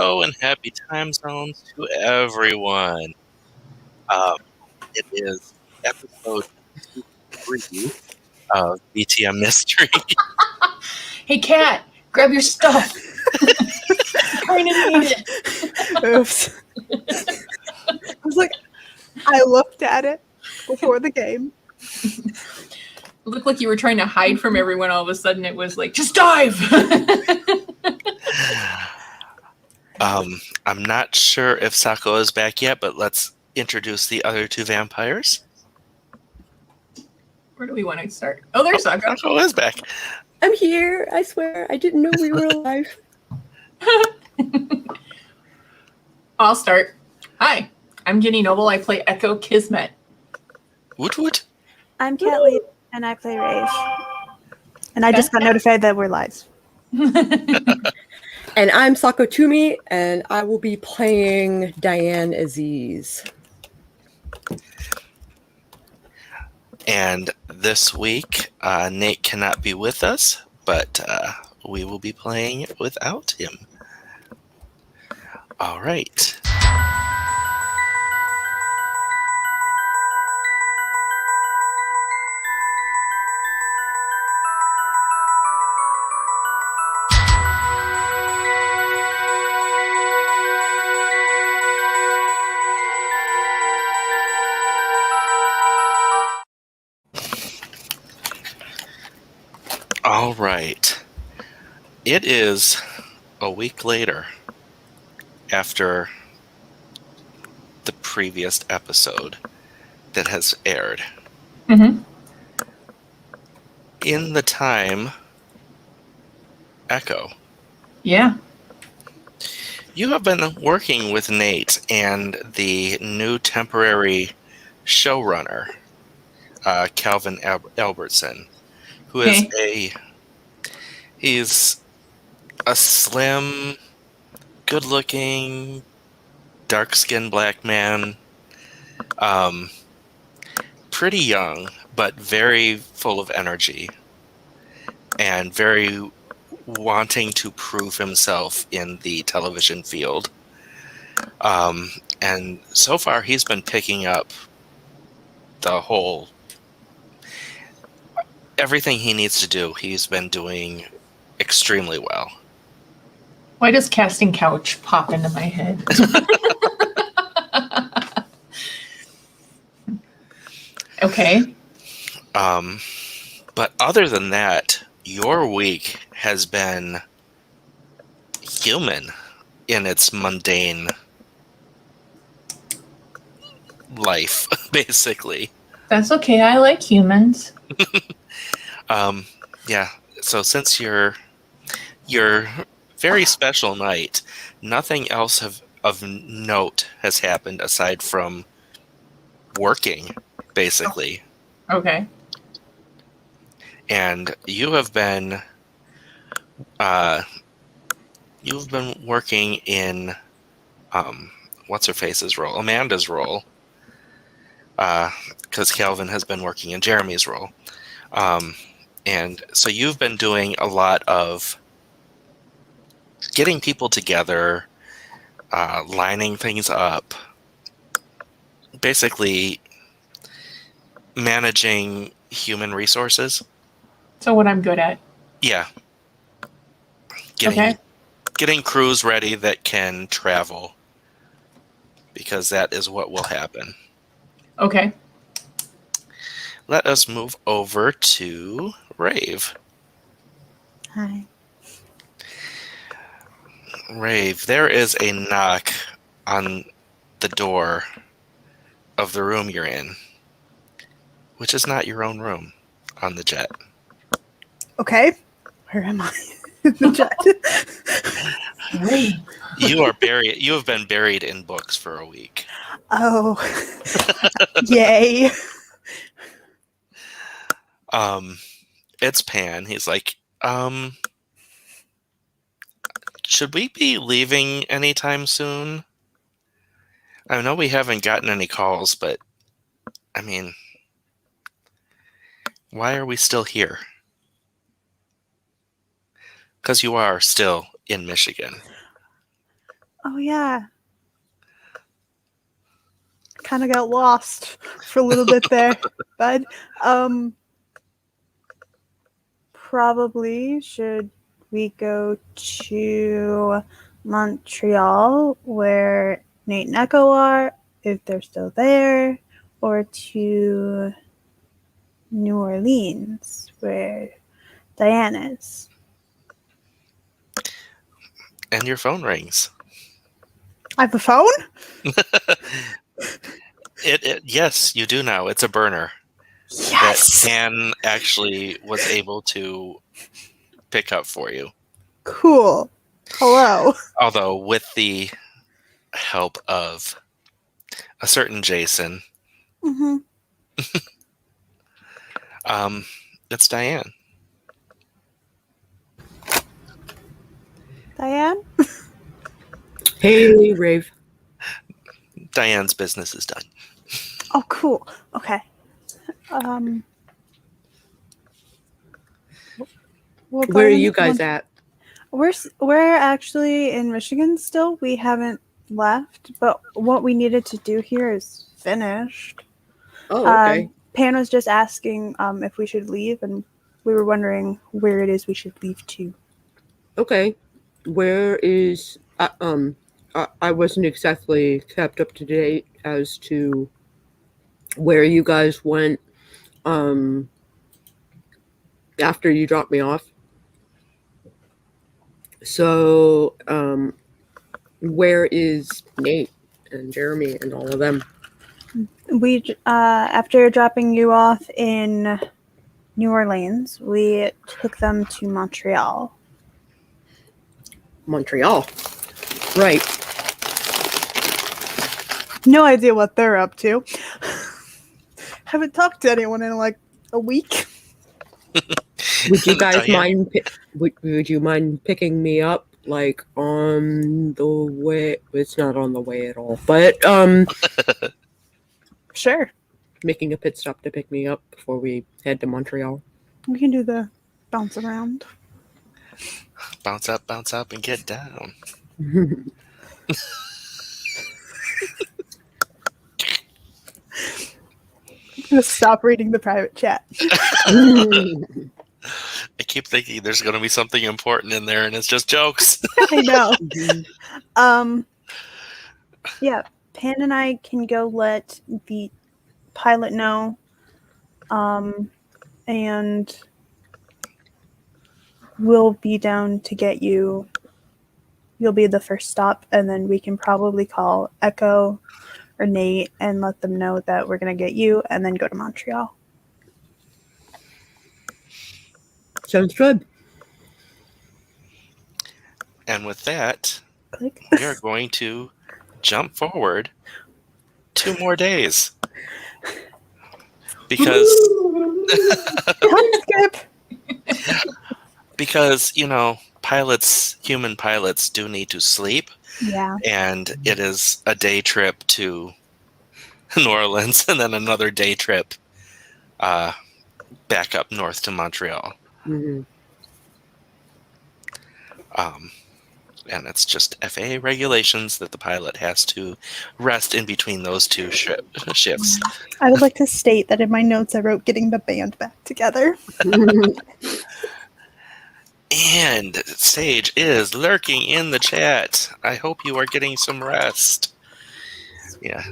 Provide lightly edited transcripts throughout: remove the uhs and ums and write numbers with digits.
Hello and happy time zones to everyone. It is episode 3 of VTM Mystery. Hey, Cat, grab your stuff. I'm trying to need it. Oops. I was like, I looked at it before the game. It looked like you were trying to hide from everyone. All of a sudden, it was like, just dive. I'm not sure if Sako is back yet, but let's introduce the other two vampires. Where do we want to start? Oh, there's Sako. Sako is back. I'm here. I swear. I didn't know we were alive. I'll start. Hi, I'm Jinne Noble. I play Echo Kismet. Woot woot. I'm Kelly, and I play Rave. And I just got notified that we're live. And I'm Sako Tumi, and I will be playing Diane Aziz. And this week, Nate cannot be with us, but we will be playing without him. All right. All right. It is a week later after the previous episode that has aired. Mm-hmm. In the time, Echo, Yeah. you have been working with Nate and the new temporary showrunner, Calvin Albertson, who is he's a slim, good-looking, dark-skinned black man, pretty young, but very full of energy and very wanting to prove himself in the television field. And so far, he's been picking up the whole everything he needs to do. He's been doing extremely well. Why does casting couch pop into my head? Okay. But other than that, your week has been human in its mundane life, basically. That's okay. I like humans. Yeah. So since your very special night, nothing else of note has happened aside from working, basically. Okay. And you've been working in what's her face's role, Amanda's role, because Calvin has been working in Jeremy's role. And so you've been doing a lot of getting people together, lining things up, basically managing human resources. So what I'm good at. Yeah. Getting crews ready that can travel, because that is what will happen. Okay. Let us move over to Rave. Hi. Rave, there is a knock on the door of the room you're in, which is not your own room on the jet. Okay. Where am I? In the jet. Rave. You have been buried in books for a week. Oh. Yay. It's Pan. He's like, should we be leaving anytime soon? I know we haven't gotten any calls, but I mean, why are we still here? Because you are still in Michigan. Oh yeah. Kind of got lost for a little bit there, bud. Probably should we go to Montreal where Nate and Echo are, if they're still there, or to New Orleans where Diane is? And your phone rings. I have a phone? Yes, you do now. It's a burner. Yes! That Pan actually was able to pick up for you. Cool. Hello. Although with the help of a certain Jason, Mm-hmm. it's Diane. Diane? Hey, Rave. Diane's business is done. Oh, cool. Okay. Well, Where are Diane, you guys at? We're actually in Michigan still. We haven't left, but what we needed to do here is finished. Oh, okay. Pan was just asking if we should leave, and we were wondering where it is we should leave to. Okay. Where is... I wasn't exactly kept up to date as to where you guys went after you dropped me off. So, where is Nate and Jeremy and all of them? We after dropping you off in New Orleans, we took them to Montreal. Montreal. Right. No idea what they're up to. Haven't talked to anyone in like a week. Would you guys Diane? mind? Would you mind picking me up, like on the way? It's not on the way at all, but Sure. making a pit stop to pick me up before we head to Montreal. We can do the bounce around. Bounce up, and get down. I'm gonna stop reading the private chat. I keep thinking there's going to be something important in there, and it's just jokes. I know. Yeah, Pan and I can go let the pilot know. And we'll be down to get you. You'll be the first stop, and then we can probably call Echo or Nate and let them know that we're going to get you and then go to Montreal. Sounds good. And with that, Click. we are going to jump forward 2 more days. Because because, you know, human pilots do need to sleep. Yeah. And it is a day trip to New Orleans and then another day trip back up north to Montreal. Mm-hmm. And it's just FAA regulations that the pilot has to rest in between those 2 shifts. I would like to state that in my notes I wrote getting the band back together. And Sage is lurking in the chat. I hope you are getting some rest. Yeah,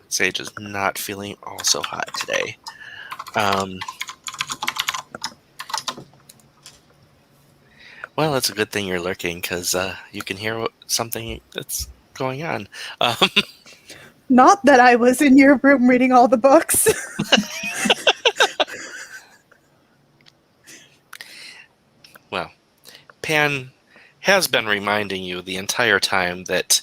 Sage is not feeling all so hot today. Well, it's a good thing you're lurking because you can hear something that's going on. Not that I was in your room reading all the books. Well, Pan has been reminding you the entire time that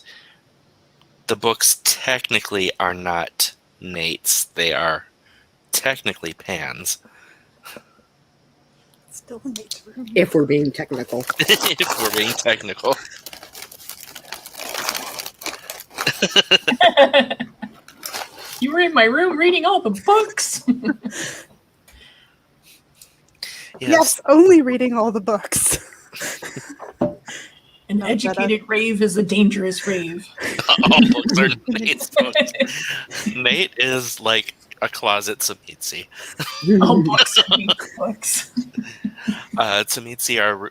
the books technically are not Nate's. They are technically Pan's. Still in Nate's room. If we're being technical. If we're being technical. You were in my room reading all the books. Yes, only reading all the books. An educated rave is a dangerous rave. All books are Nate's books. Nate is like a closet Tsumitsi. All books are books. Tsumitsi are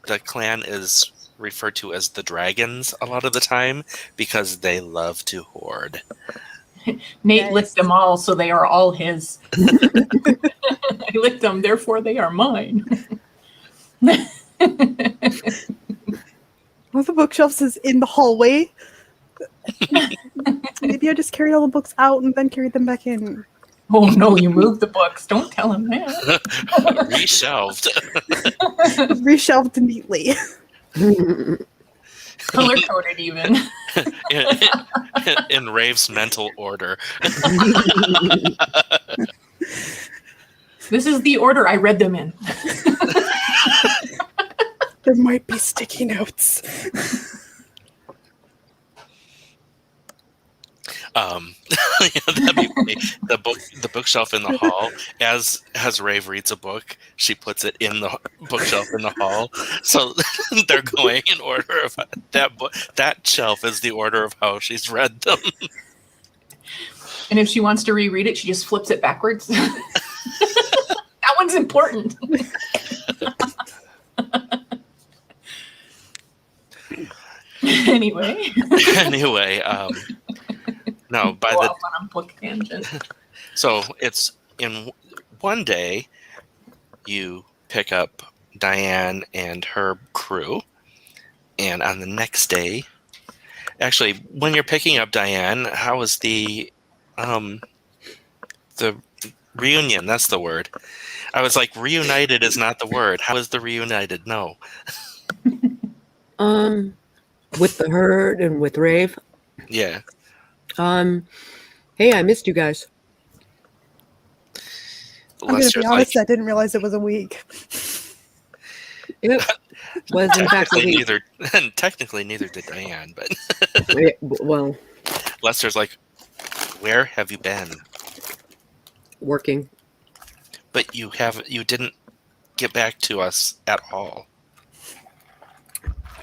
the clan is referred to as the dragons a lot of the time because they love to hoard. Nate licked them all, so they are all his. I licked them, therefore they are mine. One of the bookshelves is in the hallway. Maybe I just carried all the books out and then carried them back in. Oh no, you moved the books. Don't tell him that. Reshelved. Reshelved neatly. Color-coded even. in Rave's mental order. This is the order I read them in. There might be sticky notes. That'd be funny. The bookshelf in the hall. As Rave reads a book, she puts it in the bookshelf in the hall. So they're going in order of that book. That shelf is the order of how she's read them. And if she wants to reread it, she just flips it backwards. That one's important. Anyway, no. By the on a book tangent. So it's in one day, you pick up Diane and her crew, and on the next day, actually, when you're picking up Diane, how was the reunion? That's the word. I was like, reunited is not the word. How is the reunited? No. With the herd and with Rave. Yeah. Hey, I missed you guys. I'm going to be honest, I didn't realize it was a week. It was in fact a week. Technically neither did Diane, but well, Lester's like, where have you been? Working. But you didn't get back to us at all.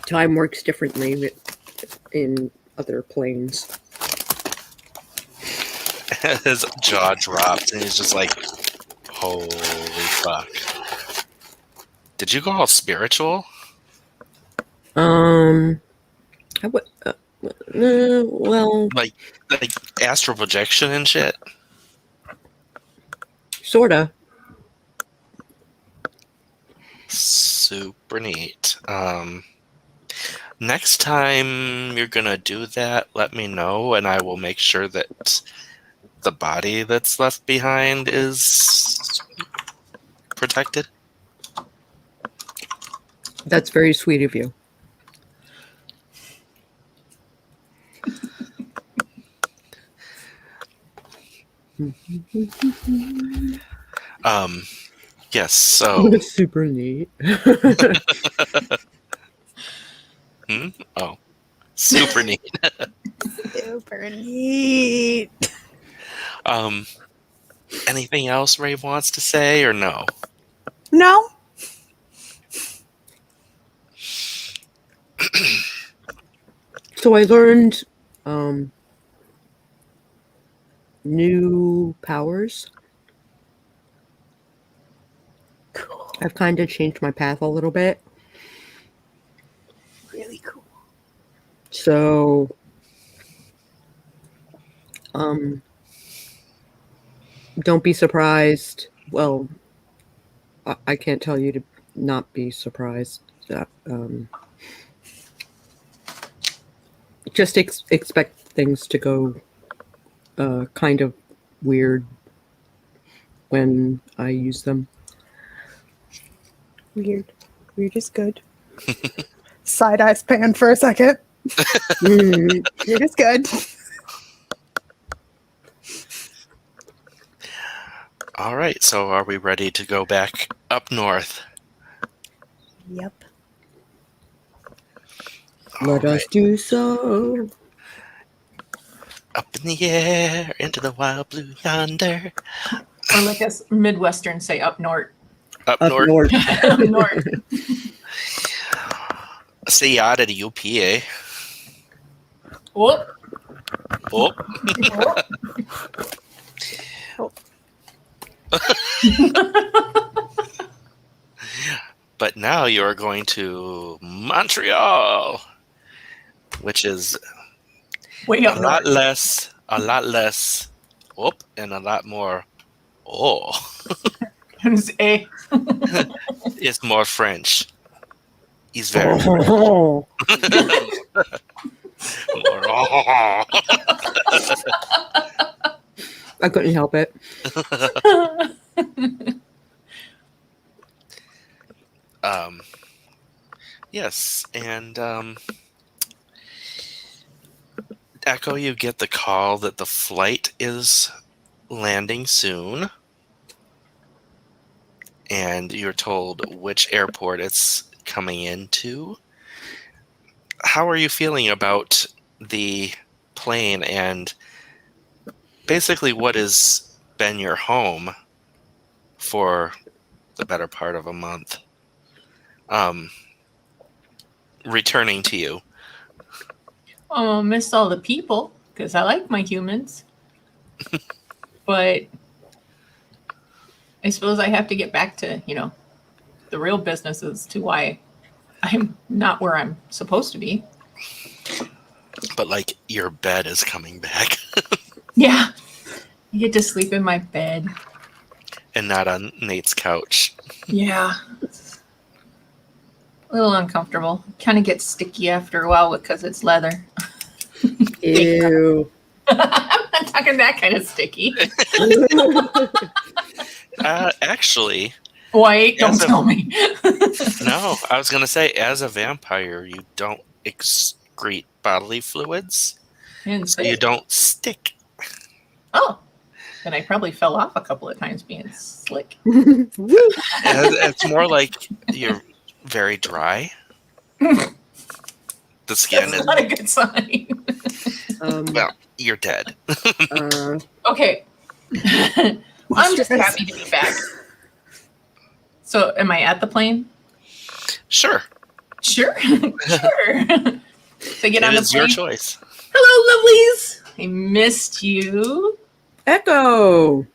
Time works differently in other planes. His jaw dropped, and he's just like, holy fuck. Did you go all spiritual? I would, well... Like astral projection and shit? Sorta. Super neat. Next time you're gonna do that, let me know, and I will make sure that the body that's left behind is protected. That's very sweet of you. Yes, so super neat. Oh, super neat. Super neat. Anything else Rave wants to say, or no? No. So I learned new powers. Cool. I've kind of changed my path a little bit. Really cool. So don't be surprised. Well, I can't tell you to not be surprised. Just expect things to go kind of weird when I use them. Weird. Weird is good. Side eye span for a second. Weird is good. All right, so are we ready to go back up north? Yep. Let us do so. Up in the air, into the wild blue yonder. Or like us Midwestern say, up north. Up Up north. north. Up north. Say yada to UPA. Whoop. Oh, but now you are going to Montreal, which is Way a up lot north. less, and a lot more. Oh, Who's A? it's more French. He's very Oh. more. Oh. I couldn't help it. Yes, and Echo, you get the call that the flight is landing soon, and you're told which airport it's coming into. How are you feeling about the plane and basically what has been your home for the better part of a month returning to you? Oh, miss all the people because I like my humans. But I suppose I have to get back to, the real business as to why I'm not where I'm supposed to be. But like your bed is coming back Yeah. I get to sleep in my bed. and not on Nate's couch. Yeah. It's a little uncomfortable. Kind of gets sticky after a while because it's leather. Ew. I'm not talking that kind of sticky. Actually, Wait, don't As a- tell me. no, I was going to say, as a vampire, you don't excrete bodily fluids, so you don't stick. Oh, then I probably fell off a couple of times being slick. It's more like you're very dry. The skin That's is, not a good sign. well, you're dead. Okay. I'm just happy to be back. So, am I at the plane? Sure. Sure. Sure. So get on It the is plane. your choice. Hello, lovelies. I missed you. Echo.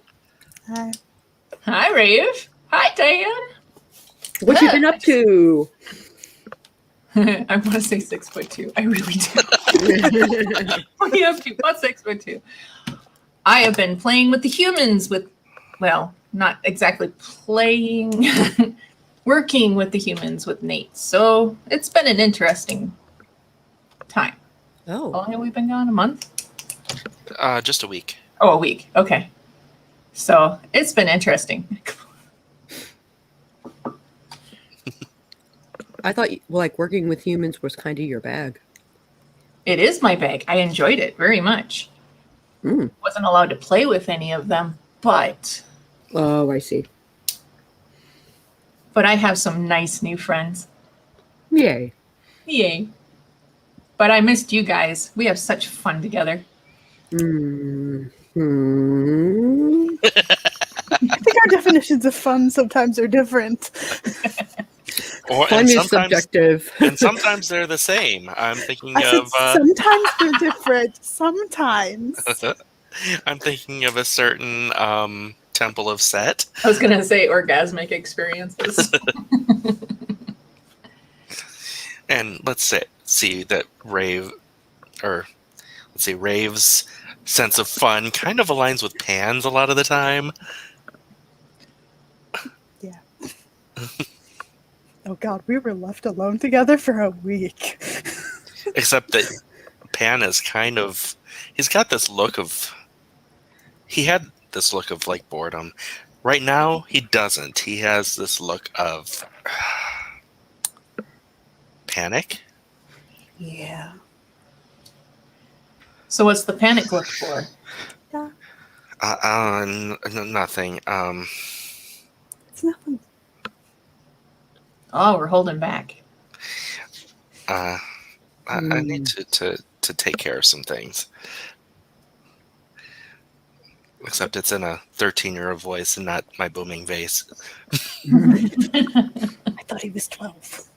Hi. Hi, Rave. Hi, Diane. What you been up to? I want to say 6'2". I really do. What are you up to? About 6'2". I have been playing with the humans well, not exactly playing, working with the humans with Nate. So it's been an interesting time. How Oh. long have we been gone? A month? Just a week. Oh, a week. Okay. So it's been interesting. I thought like working with humans was kind of your bag. It is my bag. I enjoyed it very much. Mm. Wasn't allowed to play with any of them, but Oh, I see. I have some nice new friends. Yay. Yay. But I missed you guys. We have such fun together. Hmm. I think our definitions of fun sometimes are different. Fun is subjective. And sometimes they're the same. I'm thinking I said of sometimes they're different. Sometimes. I'm thinking of a certain Temple of Set. I was going to say orgasmic experiences. And let's see that Rave's sense of fun kind of aligns with Pan's a lot of the time. Yeah. Oh God, we were left alone together for a week. Except that Pan is he's got this look of, he had this look of like boredom. Right now, he doesn't. He has this look of panic. Yeah. So what's the panic look for? Nothing. It's nothing. Oh, we're holding back. I need to take care of some things. Except it's in a 13-year-old voice and not my booming bass. I thought he was 12.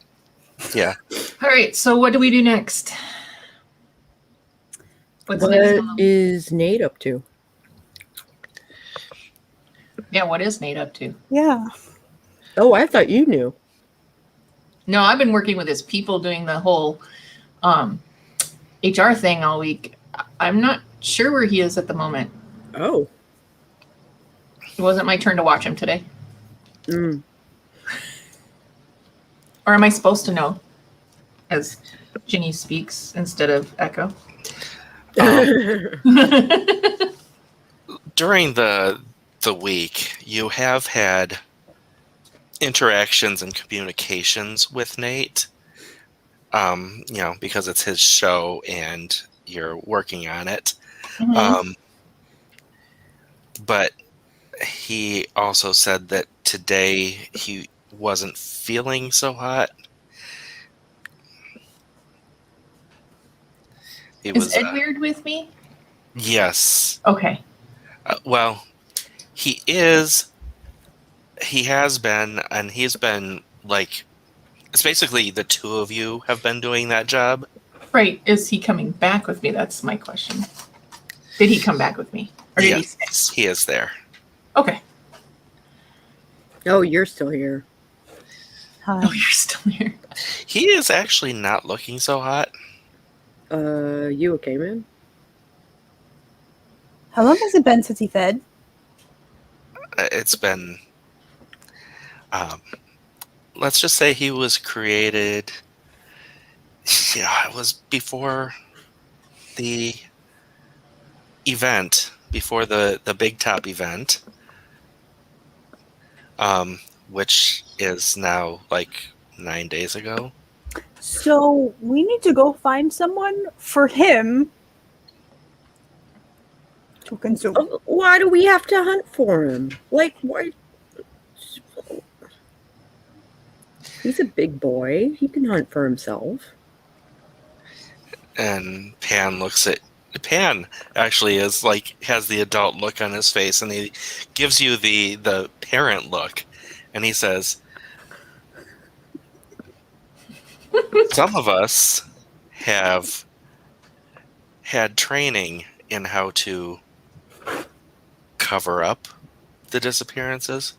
Yeah. All right. So what do we do next? What's What next on the- is Nate up to? Yeah, what is Nate up to? Yeah. Oh, I thought you knew. No, I've been working with his people doing the whole HR thing all week. I'm not sure where he is at the moment. Oh. It wasn't my turn to watch him today. Mm. Or am I supposed to know? As Ginny speaks instead of Echo. During the week, you have had interactions and communications with Nate. Because it's his show and you're working on it. Mhm. But he also said that today he wasn't feeling so hot. He Is was, Ed Weird with me? yes. Okay. Well, he is. He has been, and he's been like. It's basically the two of you have been doing that job. Right. Is he coming back with me? That's my question. Did he come back with me? Or did he stay? Yes, he is there. Okay. Oh, you're still here. Hi. Oh, you're still here. He is actually not looking so hot. You okay, man? How long has it been since he fed? It's been. Let's just say he was created. Yeah, it was before the event, before the big top event, which is now like 9 days ago. So we need to go find someone for him to consume. Why do we have to hunt for him? Like, why? He's a big boy. He can hunt for himself. And Pan actually is like, has the adult look on his face, and he gives you the parent look, and he says, some of us have had training in how to cover up the disappearances.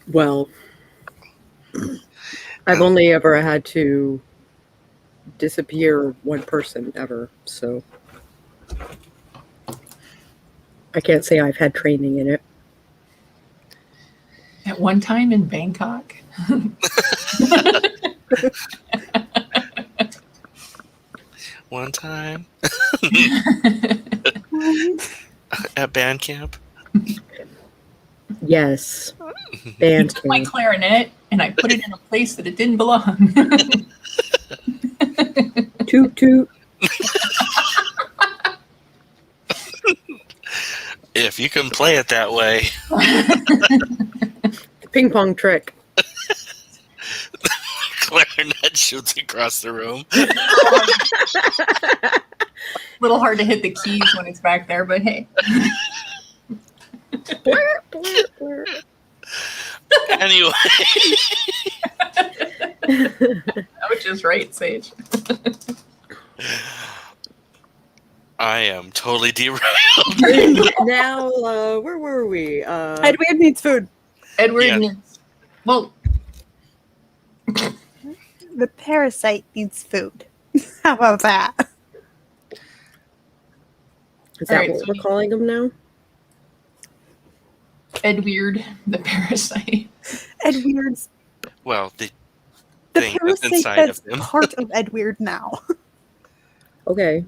Well, I've only ever had to disappear one person ever, so I can't say I've had training in it. At one time in Bangkok. One time at band camp. Yes. I Band took my camp. clarinet and I put it in a place that it didn't belong. Toot toot. If you can play it that way. Ping pong trick. Clarinet shoots across the room. Little hard to hit the keys when it's back there, but hey. Blur, blur, blur. Anyway. I was just right, Sage. I am totally derailed. Now, where were we? Edward needs food. Edward Yeah. needs. Well, The parasite needs food. How about that? Is that Alright, what so we're calling him now? Edward, the parasite. Edward's Well, the the thing that's parasite inside that's of him. part of Edward now. Okay.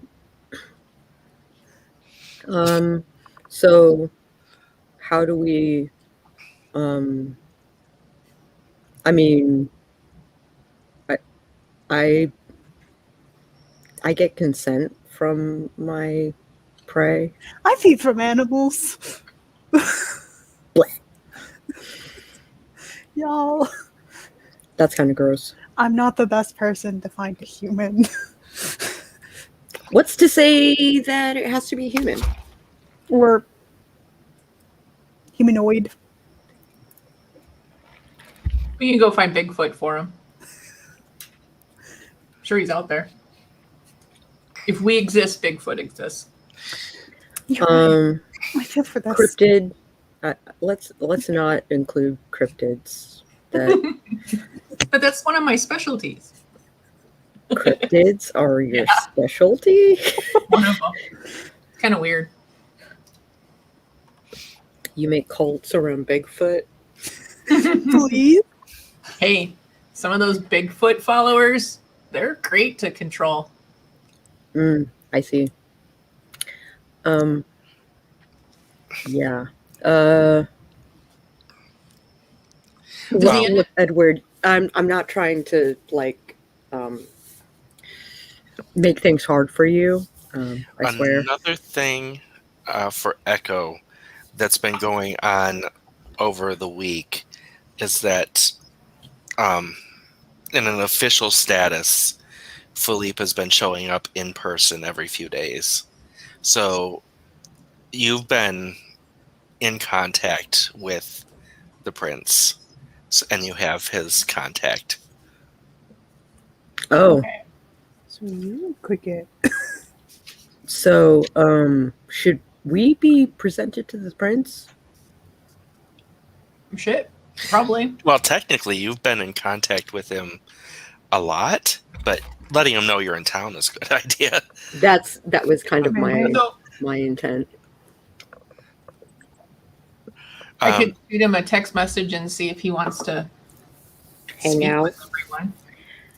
So how do we I mean I get consent from my prey. I feed from animals. Blech. Y'all, That's kind of gross. I'm not the best person to find a human. What's to say that it has to be human? Or humanoid. We can go find Bigfoot for him. I'm sure he's out there. If we exist, Bigfoot exists. You're right. I feel for this. Cryptid. Let's not include cryptids. That But that's one of my specialties. cryptids are your specialty. One of them. Kind of weird. You make cults around Bigfoot. Please. Hey, some of those Bigfoot followers, they're great to control. I see. Yeah. Well, with Edward, I'm not trying to make things hard for you. I swear. Another thing for Echo that's been going on over the week is that in an official status, Philippe has been showing up in person every few days. So you've been in contact with the prince, and you have his contact. Oh. Okay. So you could get. So, should we be presented to the prince? Shit. Probably. Well, technically, you've been in contact with him a lot, but letting him know you're in town is a good idea. That was kind of my intent. I could shoot him a text message and see if he wants to Hang out. with everyone.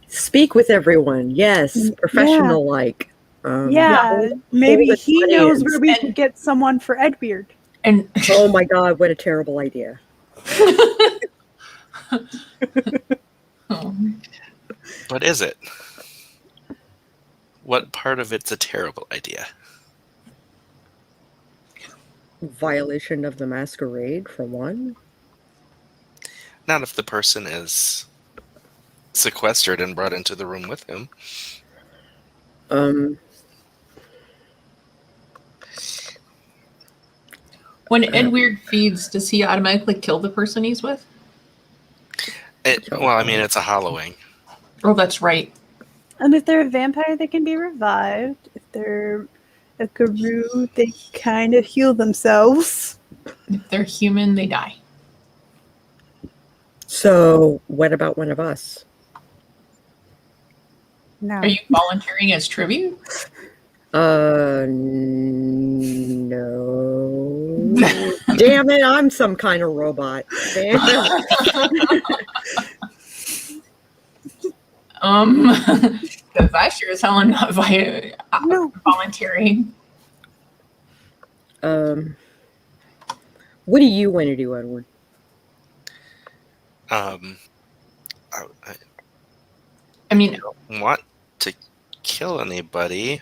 Speak with everyone. Yes, professional like. Maybe hold he the knows audience. where we can get someone for Edbeard. And Oh my god, what a terrible idea. Oh. What is it? What part of it's a terrible idea? Violation of the masquerade, for one. Not if the person is sequestered and brought into the room with him. When Edward feeds, does he automatically kill the person he's with? Well, I mean, it's a hollowing. Oh, that's right. And if they're a vampire, they can be revived. If they're a guru, they kind of heal themselves. If they're human, they die. So, what about one of us? No. Are you volunteering as tribute? No. Damn it, I'm some kind of robot. Damn. Because I sure as hell am not volunteering. What do you want to do, Edward? I mean, don't want to kill anybody.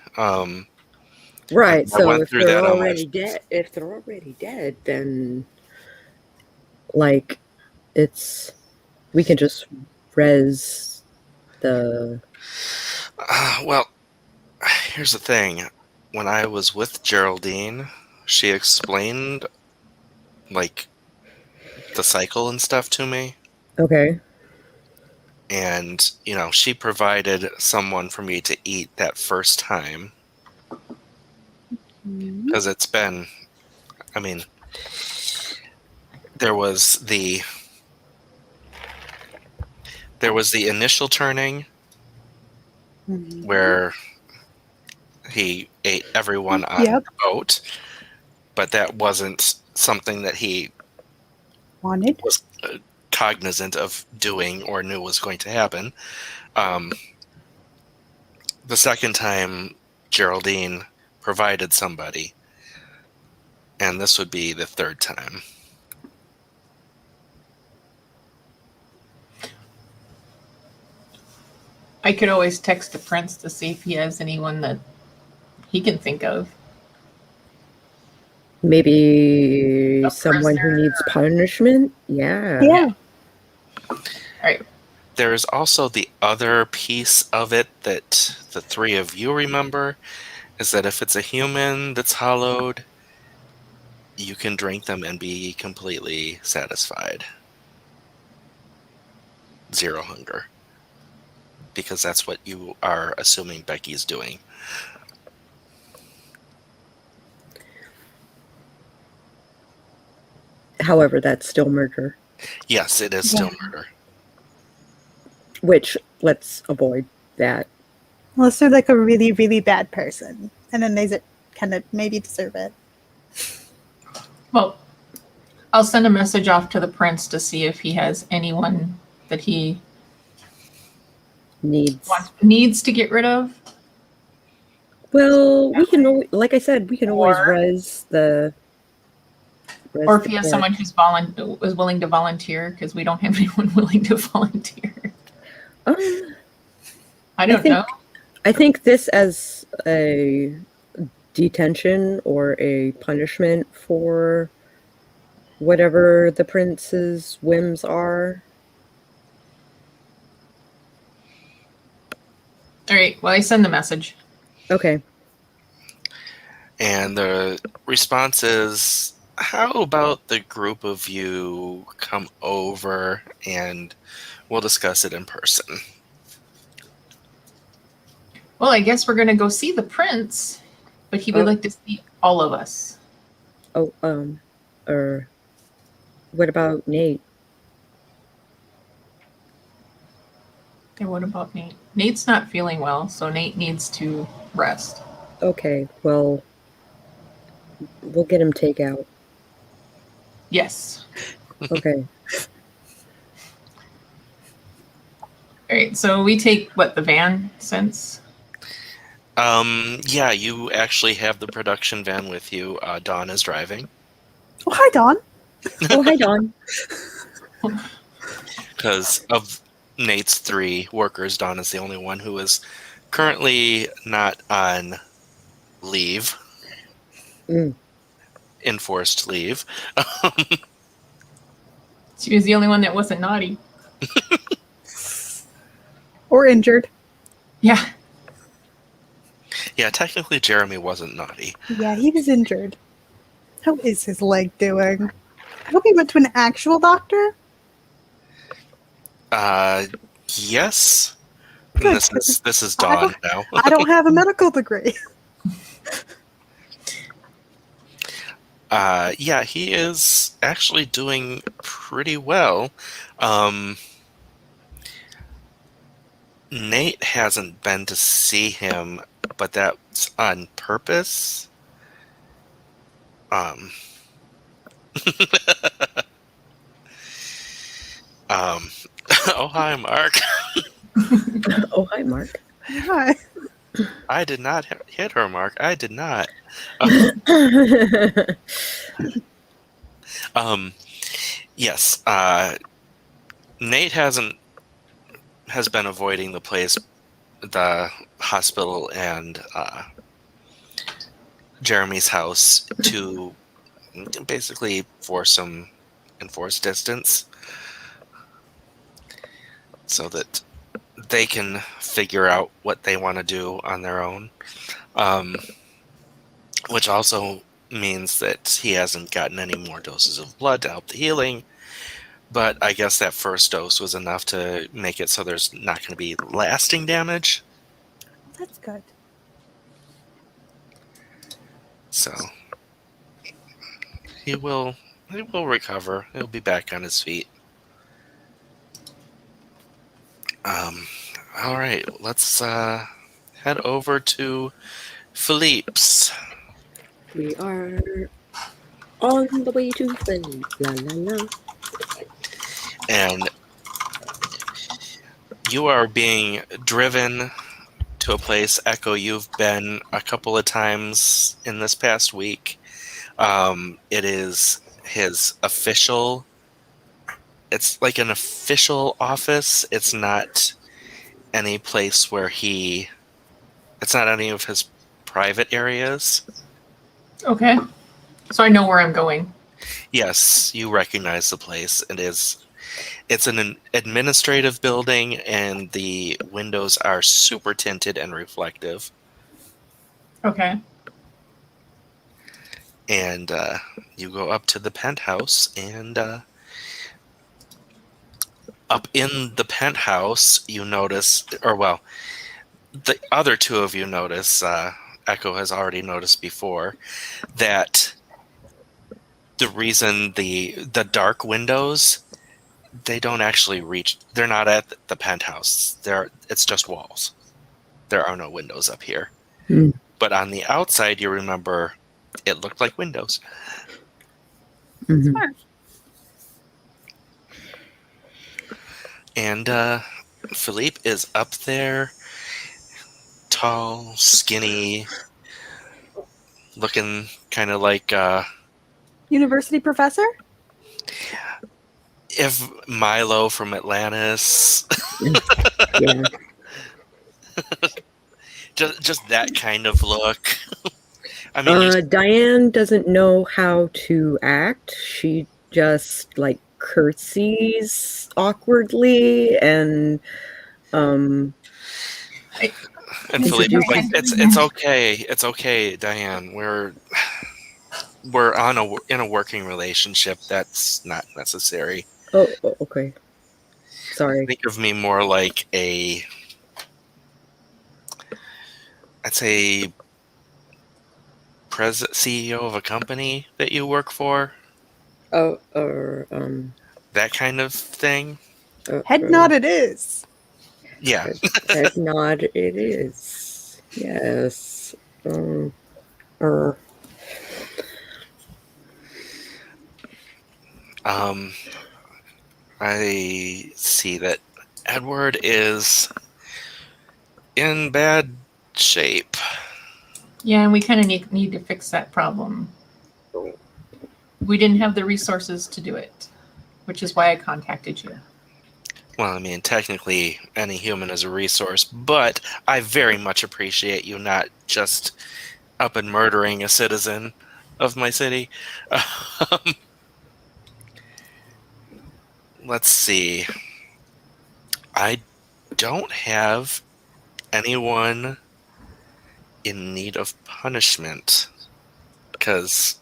Right. I So went if through they're that on my- already dead, then like we can just res the. Well, here's the thing. When I was with Geraldine, she explained like the cycle and stuff to me. Okay. And, she provided someone for me to eat that first time. Because it's been, there was the initial turning where he ate everyone on the boat, but that wasn't something that he Wanted. was cognizant of doing or knew was going to happen. The second time, Geraldine provided somebody, and this would be the third time. I could always text the prince to see if he has anyone that he can think of. Maybe A someone who prisoner. needs punishment. Yeah. Yeah. All right. There is also the other piece of it that the three of you remember, is that if it's a human that's hollowed, you can drink them and be completely satisfied. zero hunger. Because that's what you are assuming Becky's doing. However, that's still murder, Yes, it is still murder. which let's avoid that. Unless they're like a really, really bad person. And then they kind of maybe deserve it. Well, I'll send a message off to the prince to see if he has anyone that he needs to get rid of. Well, we can always, like I said, we can always Or- res the. Or if he has someone who's is willing to volunteer, because we don't have anyone willing to volunteer. I don't know. I think this as a detention or a punishment for whatever the prince's whims are. All right. Well, I send the message. Okay. And the response is, how about the group of you come over and we'll discuss it in person? Well, I guess we're going to go see the prince, but he would like to see all of us. Oh, or what about Nate? And what about Nate? Nate's not feeling well, so Nate needs to rest. Okay, well, we'll get him takeout. Yes. Okay. All right. So we take the van since. Yeah, you actually have the production van with you. Dawn is driving. Oh, hi, Dawn. Oh, hi, Dawn. Because of Nate's 3 workers, Dawn is the only one who is currently not on leave. Enforced leave. She was the only one that wasn't naughty. Or injured. Yeah. Yeah, technically Jeremy wasn't naughty. Yeah, he was injured. How is his leg doing? I hope he went to an actual doctor. Yes. Good. This is Dawn now. I don't have a medical degree. Yeah, he is actually doing pretty well. Nate hasn't been to see him, but that's on purpose. Oh, hi, Mark. Oh, hi, Mark. Hi. I did not hit her, Mark. I did not. Yes. Nate has been avoiding the place, the hospital, and Jeremy's house to basically force some enforced distance, so that they can figure out what they want to do on their own. Which also means that he hasn't gotten any more doses of blood to help the healing. But I guess that first dose was enough to make it so there's not going to be lasting damage. That's good. So he will recover. He'll be back on his feet. All right, let's head over to Philippe's. We are on the way to Philly. La la la. And you are being driven to a place, Echo, you've been a couple of times in this past week. It is his official, it's like an official office. It's not any place where it's not any of his private areas. Okay. So I know where I'm going. Yes, you recognize the place. It's an administrative building, and the windows are super tinted and reflective. Okay. And you go up to the penthouse, and up in the penthouse, you notice, or well, the other two of you notice, Echo has already noticed before, that the reason the dark windows, they don't actually reach, they're not at the penthouse. It's just walls. There are no windows up here. Hmm. But on the outside, you remember, it looked like windows. Mhm. Smart. And Philippe is up there, tall, skinny, looking kind of like University professor? if Milo from Atlantis, Yeah. just that kind of look. I mean, Diane doesn't know how to act. She just like curtsies awkwardly and and Philippe is like, it's okay, Diane. We're in a working relationship. That's not necessary. oh, okay. Sorry. Think of me more like I'd say CEO of a company that you work for. Oh, or That kind of thing. Head nod it is. Yeah. Head nod it is. Yes. I see that Edward is in bad shape. Yeah, and we kind of need to fix that problem. We didn't have the resources to do it, which is why I contacted you. Well, I mean, technically, any human is a resource, but I very much appreciate you not just up and murdering a citizen of my city. Let's see. I don't have anyone in need of punishment because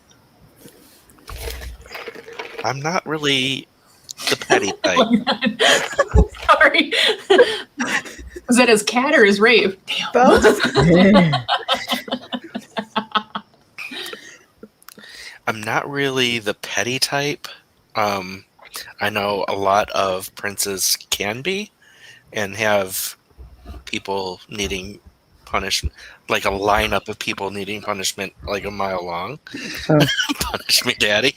I'm not really the petty type. Sorry. Was that his cat or his rave? Damn. Both? I'm not really the petty type. I know a lot of princes can be and have people needing punishment, like a lineup of people needing punishment like a mile long. Oh. Punish me, daddy.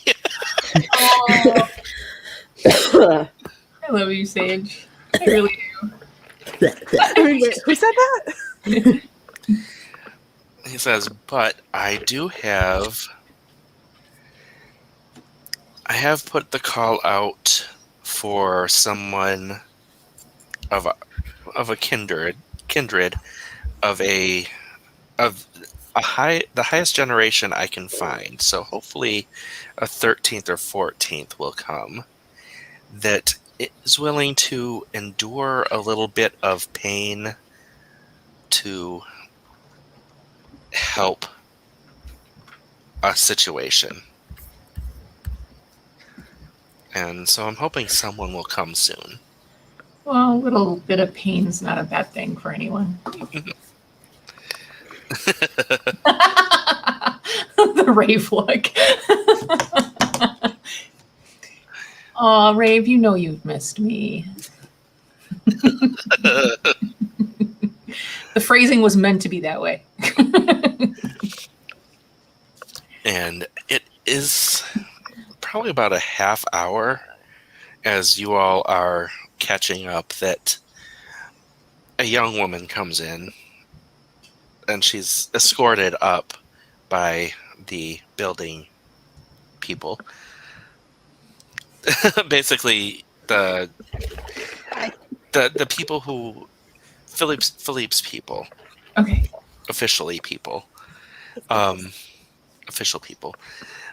Oh, I love you, Sage. I really do. I mean, wait, who said that? He says, but I have put the call out for someone of a kindred of the highest generation I can find. So hopefully a 13th or 14th will come that is willing to endure a little bit of pain to help a situation. And so I'm hoping someone will come soon. Well, a little bit of pain's not a bad thing for anyone. The Rave look. Oh, Rave, you know you've missed me. The phrasing was meant to be that way. And it is probably about a half hour as you all are catching up that a young woman comes in and she's escorted up by the building people. Basically the people who Philippe's people. Okay. Officially people. Official people.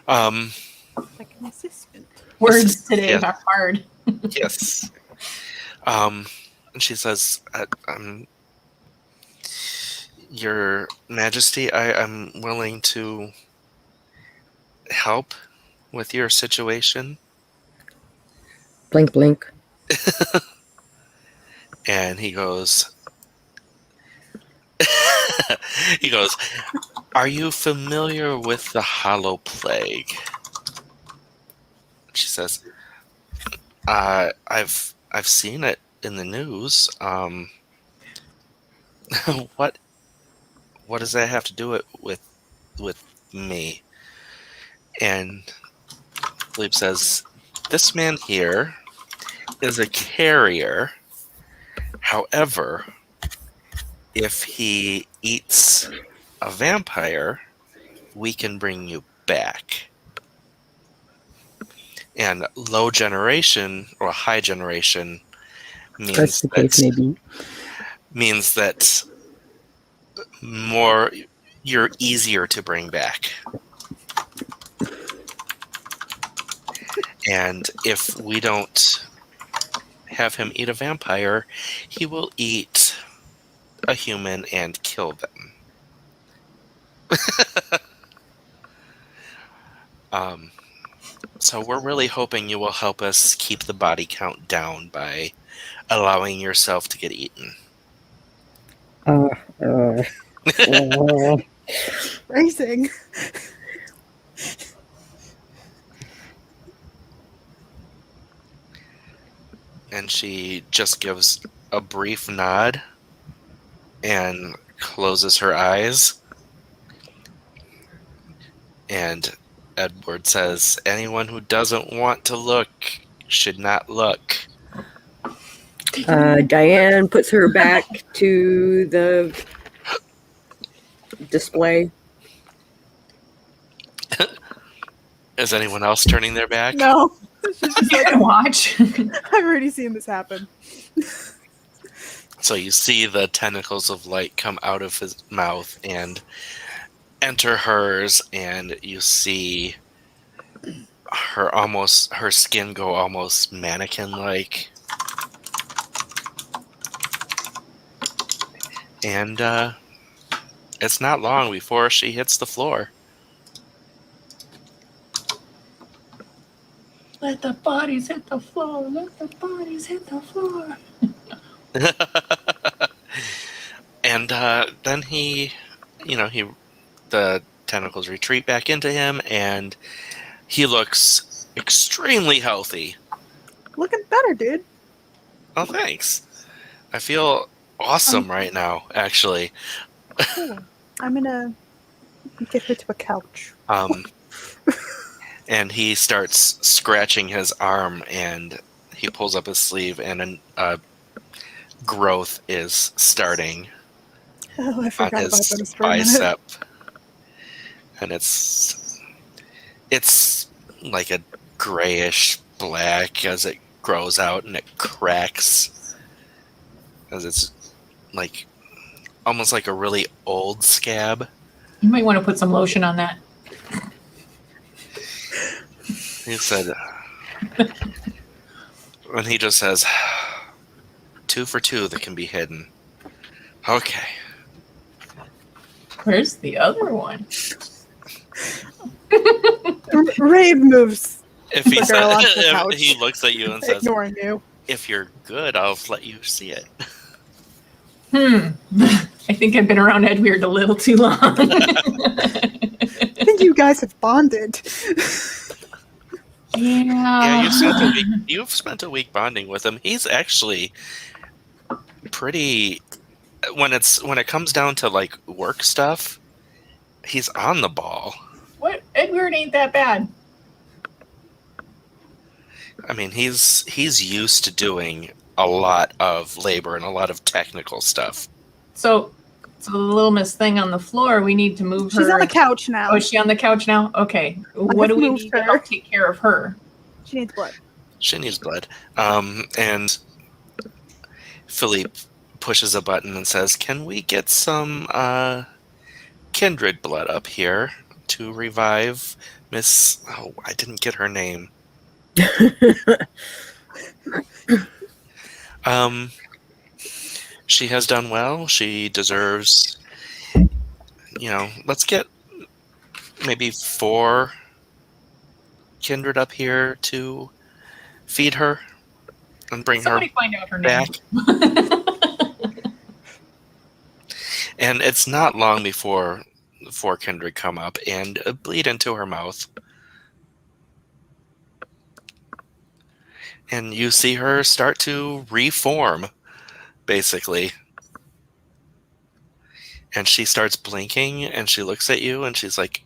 Like an assistant. Words today Yes. are hard. Yes. And she says, Your Majesty, I'm willing to help with your situation. Blink, blink. And he goes, he goes, "Are you familiar with the Hollow Plague?" She says, I've seen it in the news. What does that have to do it with me?" And Philippe says, "This man here is a carrier. However, if he eats a vampire, we can bring you back." And low generation or high generation That's the case, maybe. means that you're easier to bring back. And if we don't have him eat a vampire, he will eat a human and kill them. So we're really hoping you will help us keep the body count down by allowing yourself to get eaten. Racing. And she just gives a brief nod and closes her eyes. And Edward says, "Anyone who doesn't want to look should not look." Diane puts her back to the display. Is anyone else turning their back? No. You can watch. I've already seen this happen. So you see the tentacles of light come out of his mouth and enter hers, and you see her skin go almost mannequin-like. And it's not long before she hits the floor. Let the bodies hit the floor. Let the bodies hit the floor. And then the tentacles retreat back into him, and he looks extremely healthy. Looking better, dude. Oh, thanks. I feel awesome right now, actually. Cool. I'm gonna get her to a couch. And he starts scratching his arm, and he pulls up his sleeve, and a growth is starting Oh, I on forgot about his those for a minute. bicep. And it's like a grayish black as it grows out, and it cracks as it's like almost like a really old scab. You might want to put some lotion on that. He said, and he just says, 2 for 2 that can be hidden. Okay. Where's the other one? Rave moves. If he The girl off the said, couch. he looks at you and says, Ignoring you. "If you're good, I'll let you see it." I think I've been around Edward a little too long. I think you guys have bonded. Yeah, Yeah. you've spent a week bonding with him. He's actually pretty. When it comes down to like work stuff, he's on the ball. What? Edward ain't that bad. I mean, he's used to doing a lot of labor and a lot of technical stuff. So the little miss thing on the floor, we need to move her. She's on the couch now. Oh, is she on the couch now? Okay. What do we moved need to her. help take care of her? She needs blood. She needs blood. And Philippe pushes a button and says, "Can we get some kindred blood up here to revive Miss..." Oh, I didn't get her name. She has done well. She deserves, let's get maybe 4 kindred up here to feed her. and bring Somebody her find out her back. name. And it's not long before Kindred come up and bleed into her mouth. And you see her start to reform, basically. And she starts blinking, and she looks at you, and she's like,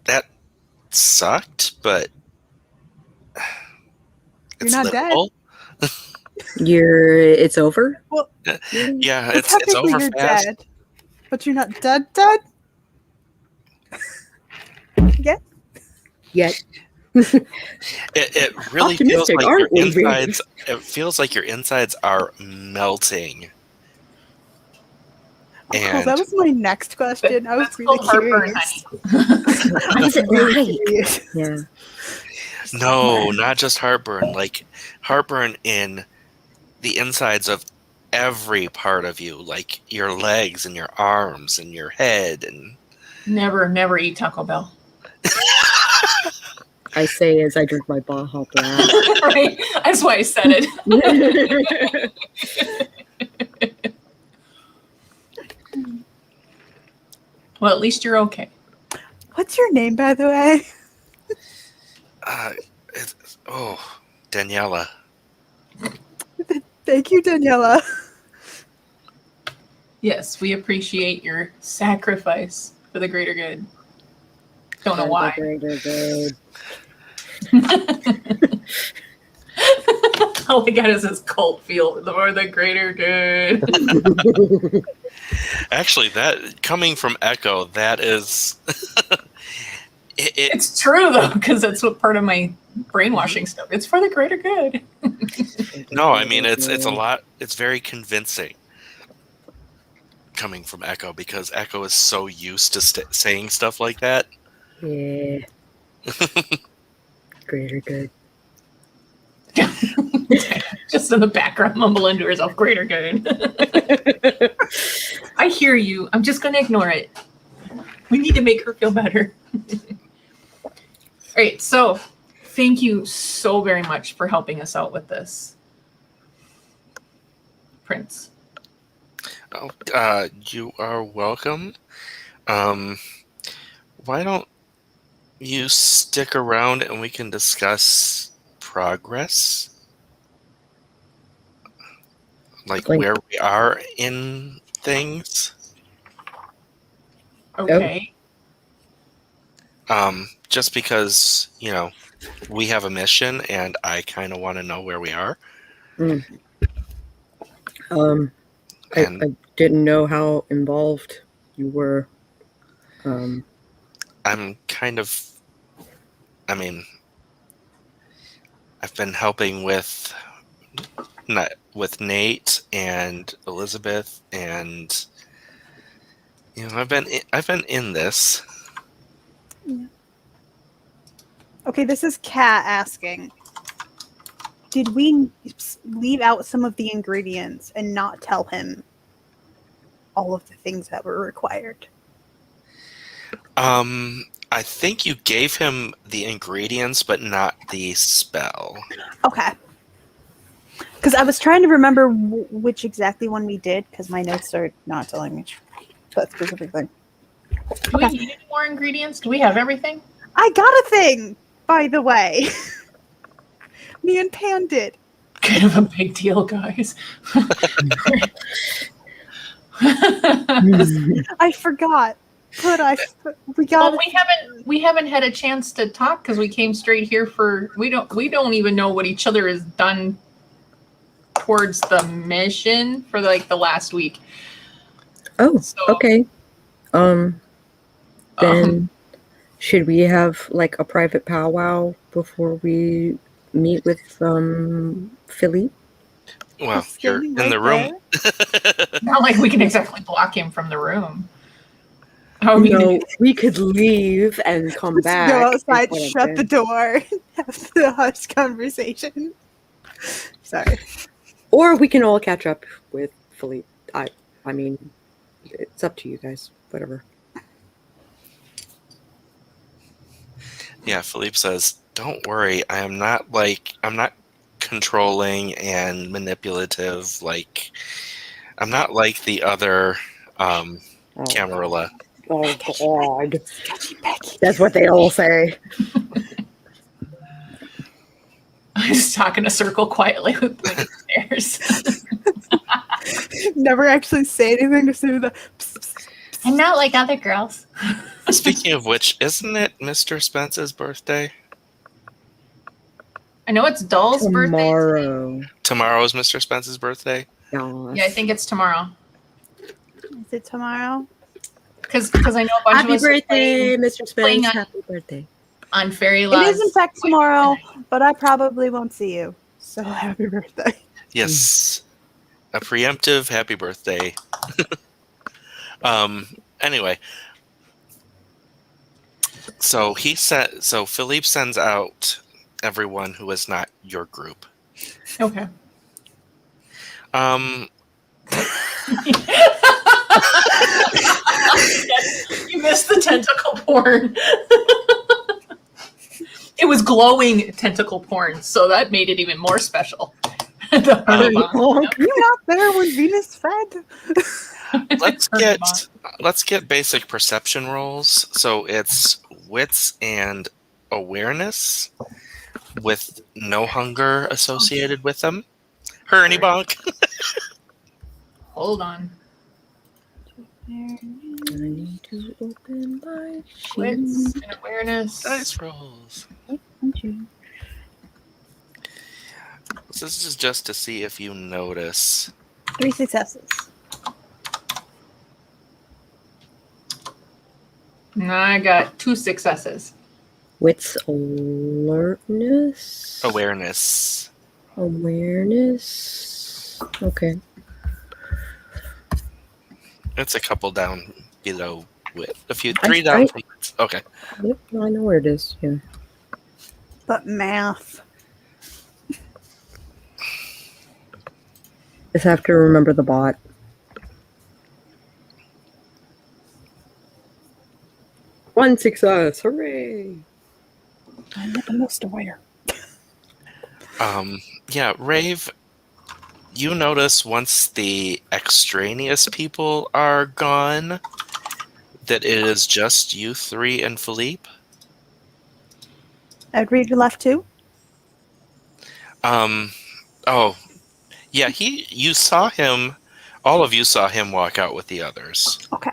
that sucked, but it's You're not livable. It's over? Well, Yeah, well, it's technically over you're fast. dead, but you're not dead. Dead. Yeah. Yet. It really feels Optimistic, like your aren't we, Rave? insides. It feels like your insides are melting. Oh, cool. And That was my next question. I was That's really called heartburn, curious. honey. I was really curious. Yeah. no, not just heartburn. Like heartburn in the insides of every part of you, like your legs and your arms and your head. And Never eat Taco Bell. I say as I drink my Baja Blast. Right? That's why I said it. Well, at least you're okay. What's your name, by the way? Daniela. Thank you, Daniela. Yes, we appreciate your sacrifice for the greater good. Don't know why. All I got is this cult feel for the greater good. Actually, that coming from Echo, that is. It's true though, because that's what part of my brainwashing stuff. It's for the greater good. No, I mean it's a lot. It's very convincing coming from Echo because Echo is so used to saying stuff like that. Yeah. Greater good. Just in the background, mumbling to herself, greater good. I hear you. I'm just going to ignore it. We need to make her feel better. All right. So thank you so very much for helping us out with this. Prince. Oh, you are welcome. Why don't you stick around and we can discuss progress? Like where we are in things. Okay. Just because, we have a mission and I kind of want to know where we are. I didn't know how involved you were. I'm kind of, I've been helping with Nate and Elizabeth, and I've been in this. Yeah. Okay, this is Kat asking. Did we leave out some of the ingredients and not tell him all of the things that were required? I think you gave him the ingredients, but not the spell. Okay. Because I was trying to remember which exactly one we did, because my notes are not telling me that specific thing. Do we need any more ingredients? Do we have everything? I got a thing, by the way. Me and Pan did. Kind of a big deal, guys. I forgot. But we got. Well, we haven't had a chance to talk because we came straight here for we don't even know what each other has done towards the mission for like the last week. Oh, so, okay. Then should we have like a private powwow before we meet with Philippe? Well, you're in the room. Not like we can exactly block him from the room. We could leave and come back. Go outside, shut the door, have the hush conversation. Sorry. Or we can all catch up with Philippe. I mean, it's up to you guys. Whatever. Yeah, Philippe says, Don't worry. I'm not controlling and manipulative. Like, I'm not like the other Camarilla. Oh God, that's what they all say. I just talk in a circle quietly with pointed stairs. Never actually say anything, just do the. Psst, psst. I'm not like other girls. Speaking of which, isn't it Mr. Spence's birthday? I know it's Doll's birthday. Tomorrow. Tomorrow is Mr. Spence's birthday? Yes. Yeah, I think it's tomorrow. Is it tomorrow? Because I know a bunch Happy of us are birthday, playing Mr. playing Spence. on- Happy birthday. on Fairy It Laws. is in fact tomorrow, but I probably won't see you. So happy birthday. Yes. A preemptive happy birthday. Anyway. So Philippe sends out everyone who is not your group. Okay. You missed the tentacle porn. It was glowing tentacle porn, so that made it even more special. The hurt bomb. Were you not there when Venus fed? Let's get basic perception rolls. So it's wits and awareness with no hunger associated with them. Hurny bonk. Hold on. I need to open my Wits and awareness. Dice rolls. So this is just to see if you notice. 3 successes. I got 2 successes. Wits, alertness, Awareness. awareness. Okay. It's a couple down below wit. Three I- down I- from wits. Okay. Yep, I know where it is. Yeah. But math. Just have to remember the bot. One success! Hooray! I'm not the most aware. Yeah, Rave, you notice once the extraneous people are gone that it is just you 3 and Philippe. I'd read your left too. Oh, yeah, you saw him, all of you saw him walk out with the others. Okay.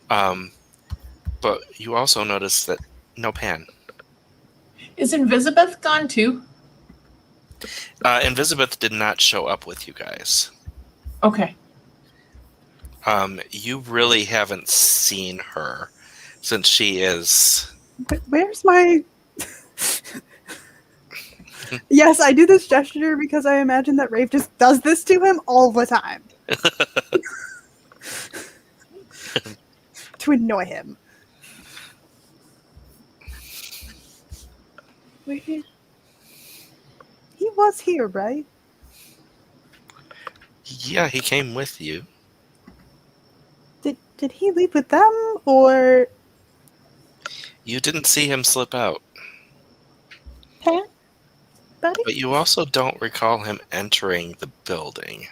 But you also noticed that no Pan. Is Invisibeth gone too? Invisibeth did not show up with you guys. Okay. You really haven't seen her since she is... Where's my... Yes, I do this gesture because I imagine that Rave just does this to him all the time. To annoy him. Where he was here, right? Yeah, he came with you. Did he leave with them, or... You didn't see him slip out. Pat? Buddy? But you also don't recall him entering the building.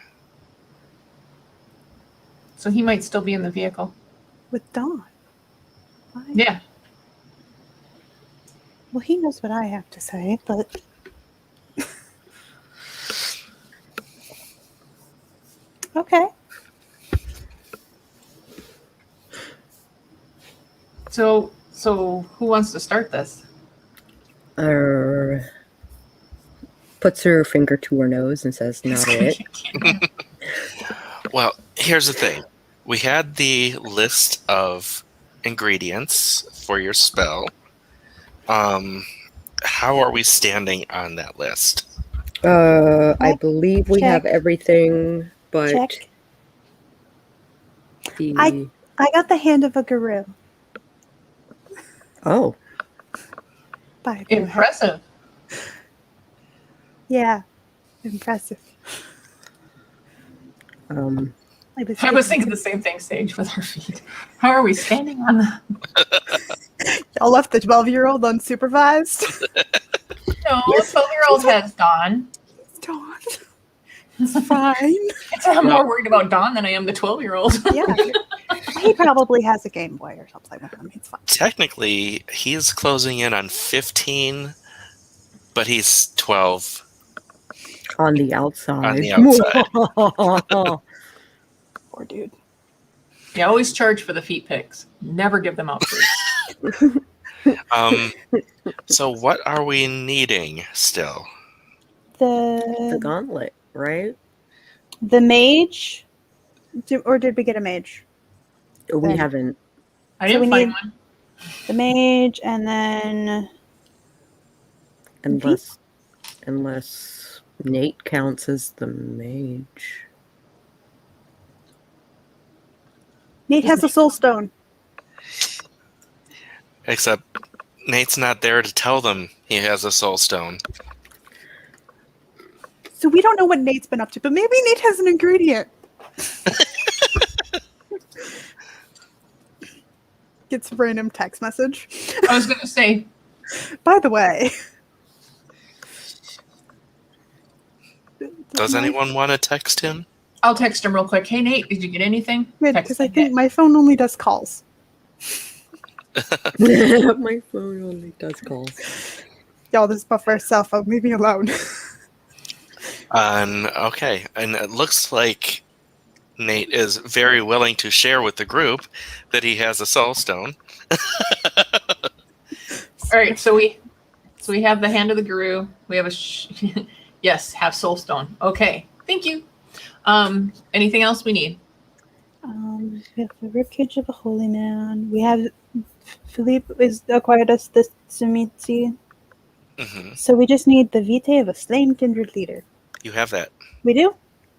So he might still be in the vehicle. With Dawn? Why? Yeah. Well, he knows what I have to say, but... Okay. So who wants to start this? Puts her finger to her nose and says, "Not it." Well, here's the thing. We had the list of ingredients for your spell. How are we standing on that list? I believe we have Check. everything, but Check. the I got the hand of a guru. oh, By the way. Impressive. Yeah. Impressive. I was thinking the same thing, Sage, with our feet. How are we standing on the... Y'all left the 12-year-old unsupervised. No, 12-year-old has Dawn. Dawn. It's fine. I'm more worried about Dawn than I am the 12-year-old. Yeah. He probably has a Game Boy or something with him. It's fine. Technically, he's closing in on 15, but he's 12 On the outside. on the outside. Poor dude. You always charge for the feet pics. Never give them out free. So what are we needing still? The The gauntlet, right? mage? Or did we get a mage? We Then- haven't. I So didn't we find need- one. The mage, and then Unless Nate counts as the mage. Nate has a soul stone. Except Nate's not there to tell them he has a soul stone. So we don't know what Nate's been up to, but maybe Nate has an ingredient. Gets a random text message. I was going to say, By the way. Does anyone want to text him? I'll text him real quick. Hey, Nate, did you get anything? Good, Text because I me. think my phone only does calls. My phone only does calls. Y'all, this is my first cell phone. Leave me alone. Okay, and it looks like Nate is very willing to share with the group that he has a soul stone. All right, so we have the hand of the guru. We have a yes, have soul stone. Okay, thank you. Anything else we need? We have the ribcage of a holy man. We have Philippe is acquired us the Sumitsi. Hmm. So we just need the vitae of a slain kindred leader. You have that We do?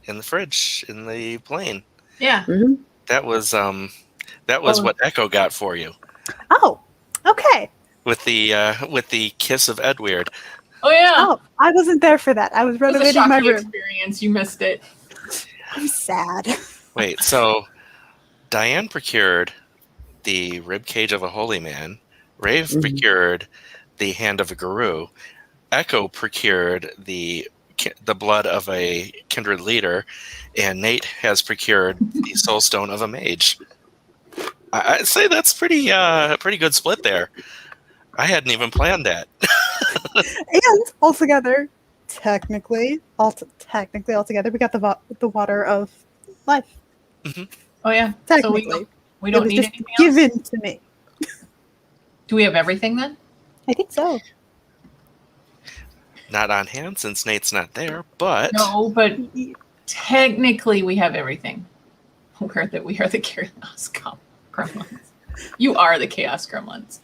in the fridge in the plane. Yeah. Hmm. That was Oh. what Echo got for you Oh, okay. with the kiss of Edweird. Oh yeah. Oh, I wasn't there for that. I was It was a renovating my shocking room. experience. You missed it. I'm sad. Wait, so Diane procured the rib cage of a holy man. Rave Mhm. procured the hand of a guru. Echo procured the blood of a kindred leader, and Nate has procured the soul stone of a mage. I'd say that's pretty good split there. I hadn't even planned that. And altogether, technically altogether, we got the water of life. Oh yeah. Technically, So we it don't was need just anything else. given to me. Do we have everything then? I think so. Not on hand since Nate's not there, but No, but technically we have everything. We are the chaos gremlins. You are the chaos gremlins.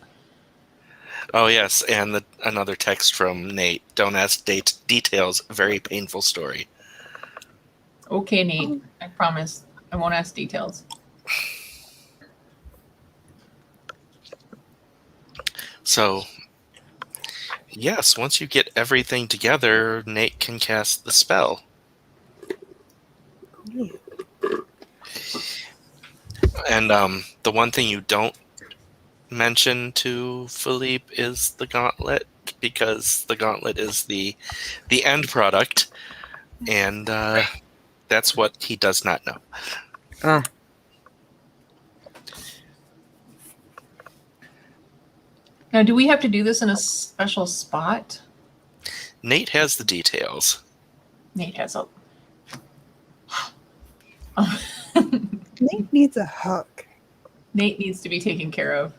oh yes, and another text from Nate. Don't ask details. Very painful story. Okay, Nate. I promise. I won't ask details. So, yes, once you get everything together, Nate can cast the spell. And the one thing you don't mention to Philippe is the gauntlet, because the gauntlet is the end product, and that's what he does not know. Ah, Now, do we have to do this in a special spot? Nate has the details. Nate has a. Nate needs a hug. Nate needs to be taken care of.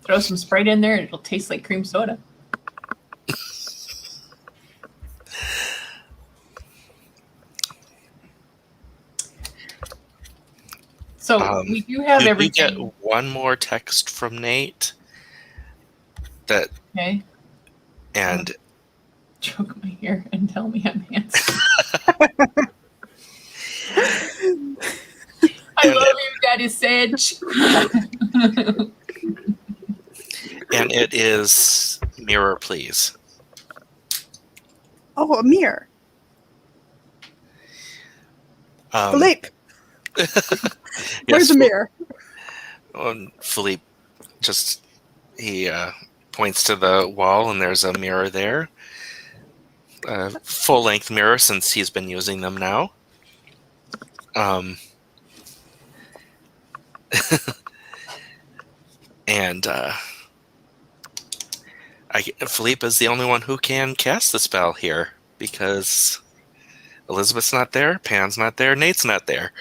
Throw some Sprite in there and it'll taste like cream soda. So we do have You everything. get one more text from Nate that, Okay. and Choke my ear and tell me I'm handsome. I love you, Daddy Sage. and it is mirror, please. Oh, a mirror. Philippe, where's the mirror? Philippe just he points to the wall, and there's a mirror there, a full-length mirror since he's been using them now. And Philippe is the only one who can cast the spell here because Elizabeth's not there, Pan's not there, Nate's not there.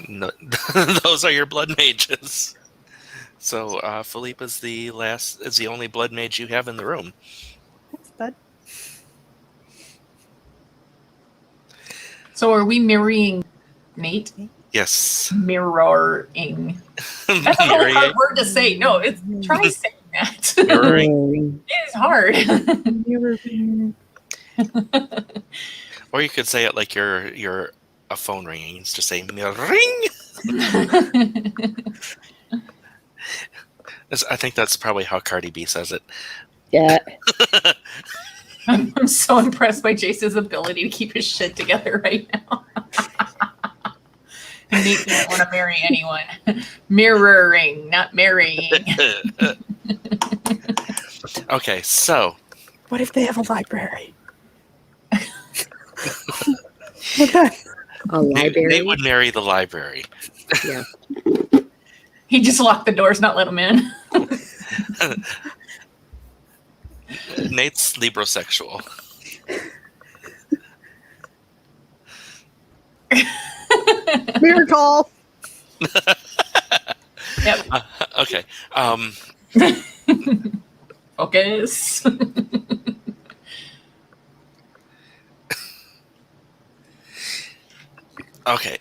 No, those are your blood mages. So Philippe is the only blood mage you have in the room. Thanks, bud. So are we mirroring Nate? Yes. Mirroring. That's a really hard word to say. No, try saying that. Mirroring. It is hard. Mirroring. Or you could say it like you're a phone ringing. It's just say ring. I think that's probably how Cardi B says it. Yeah. I'm so impressed by Jayce's ability to keep his shit together right now. Nate doesn't want to marry anyone. Mirroring, not marrying. Okay, so What if they have a library? Okay. A library. Nate would marry the library. Yeah. He just locked the doors, not let him in. Nate's librosexual. Miracle. Yep. Okay. Focus. Okay.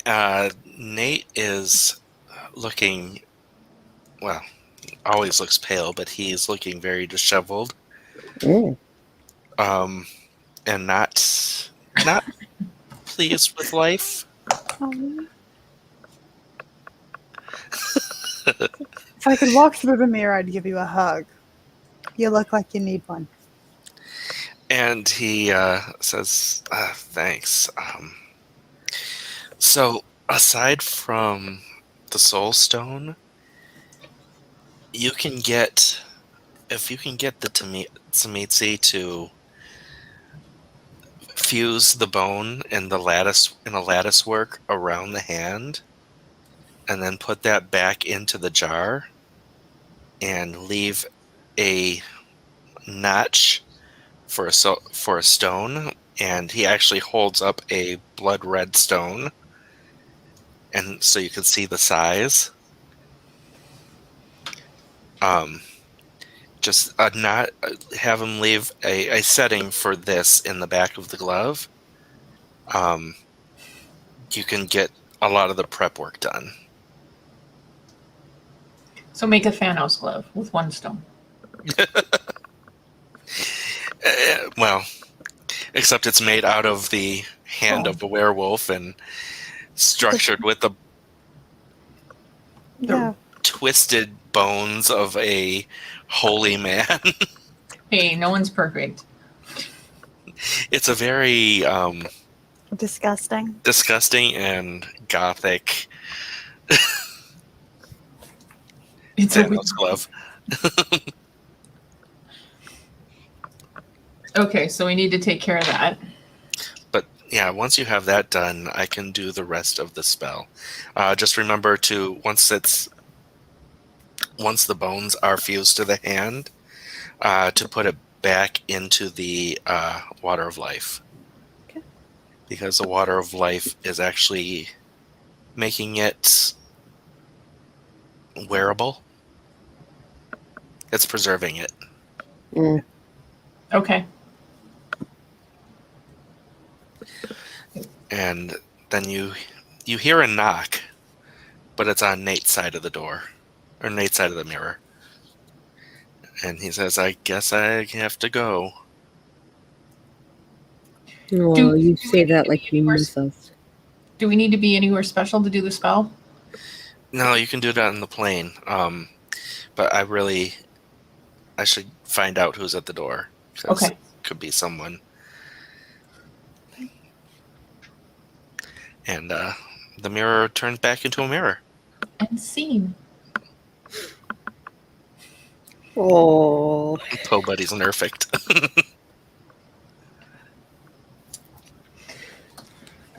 Nate is looking, well, always looks pale, but he's looking very disheveled. Mm. And not pleased with life. Oh. If I could walk through the mirror, I'd give you a hug. You look like you need one. And he says, thanks. So, aside from the Soul Stone, if you can get the Tsumitsu to fuse the bone in a lattice work around the hand, and then put that back into the jar, and leave a notch for a stone, and he actually holds up a blood red stone, and so you can see the size. Just have him leave a setting for this in the back of the glove. You can get a lot of the prep work done. So make a Thanos glove with one stone. Well, except it's made out of the hand of a werewolf and structured with the Yeah. twisted bones of a holy man. Hey, no one's perfect. It's a very Disgusting. disgusting and gothic It's a Thanos glove. Okay, so we need to take care of that. But yeah, once you have that done, I can do the rest of the spell. Just remember to once the bones are fused to the hand, to put it back into the water of life. Okay. Because the water of life is actually making it wearable. It's preserving it. Mm. Okay. And then you hear a knock, but it's on Nate's side of the door, or Nate's side of the mirror. And he says, I guess I have to go. Well, Do you we say need that to like be you anywhere miss us. Do we need to be anywhere special to do the spell? No, you can do that in the plane. But I should find out who's at the door. 'Cause Okay. it could be someone. And the mirror turns back into a mirror. And scene. Oh, Toe Buddy's perfect.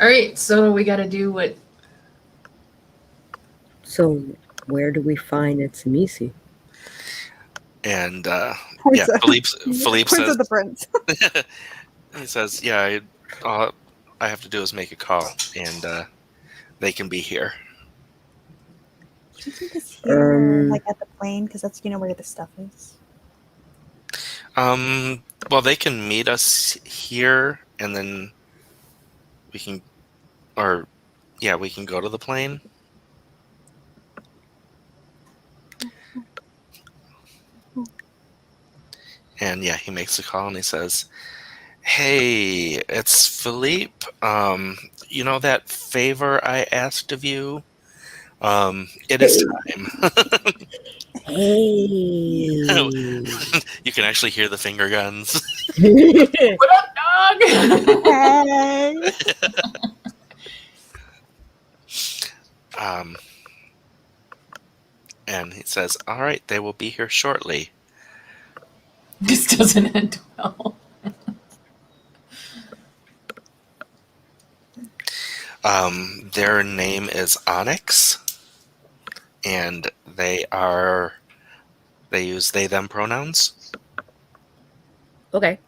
All right, so we got to do what? so where do we find Itsamisi? And Points yeah, at- Philippe Points says, at the prince. he says, yeah, all I have to do is make a call, and they can be here. Do you think it's here, Um, like at the plane, because that's where the stuff is. Well, they can meet us here, and then we can, we can go to the plane. And yeah, he makes a call and he says, "Hey, it's Philippe. You know that favor I asked of you? It is time." Hey. You can actually hear the finger guns. What up, dog? Hey! And he says, "All right, they will be here shortly." This doesn't end well. Their name is Onyx, and they use they them pronouns. Okay.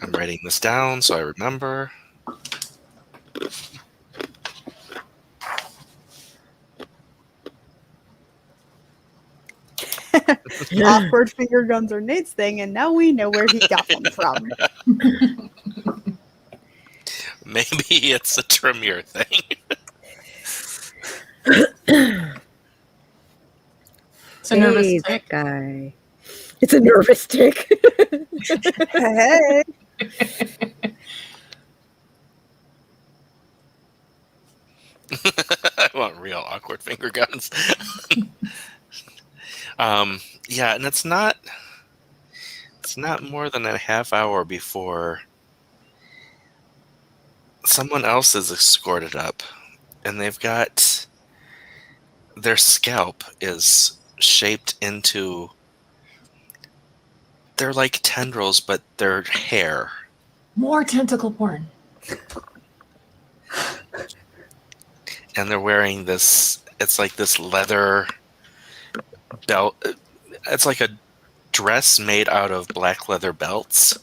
I'm writing this down so I remember. Awkward finger guns are Nate's thing, and now we know where he got them from. Maybe it's a Tremere thing. It's a nervous Hey, tick. that guy. It's a nervous tick. Hey! I want real awkward finger guns. Yeah, and it's not more than a half hour before someone else is escorted up, and they've got their scalp is shaped into, they're like tendrils, but they're hair. More tentacle porn. And they're wearing this, it's like this leather belt. It's like a dress made out of black leather belts.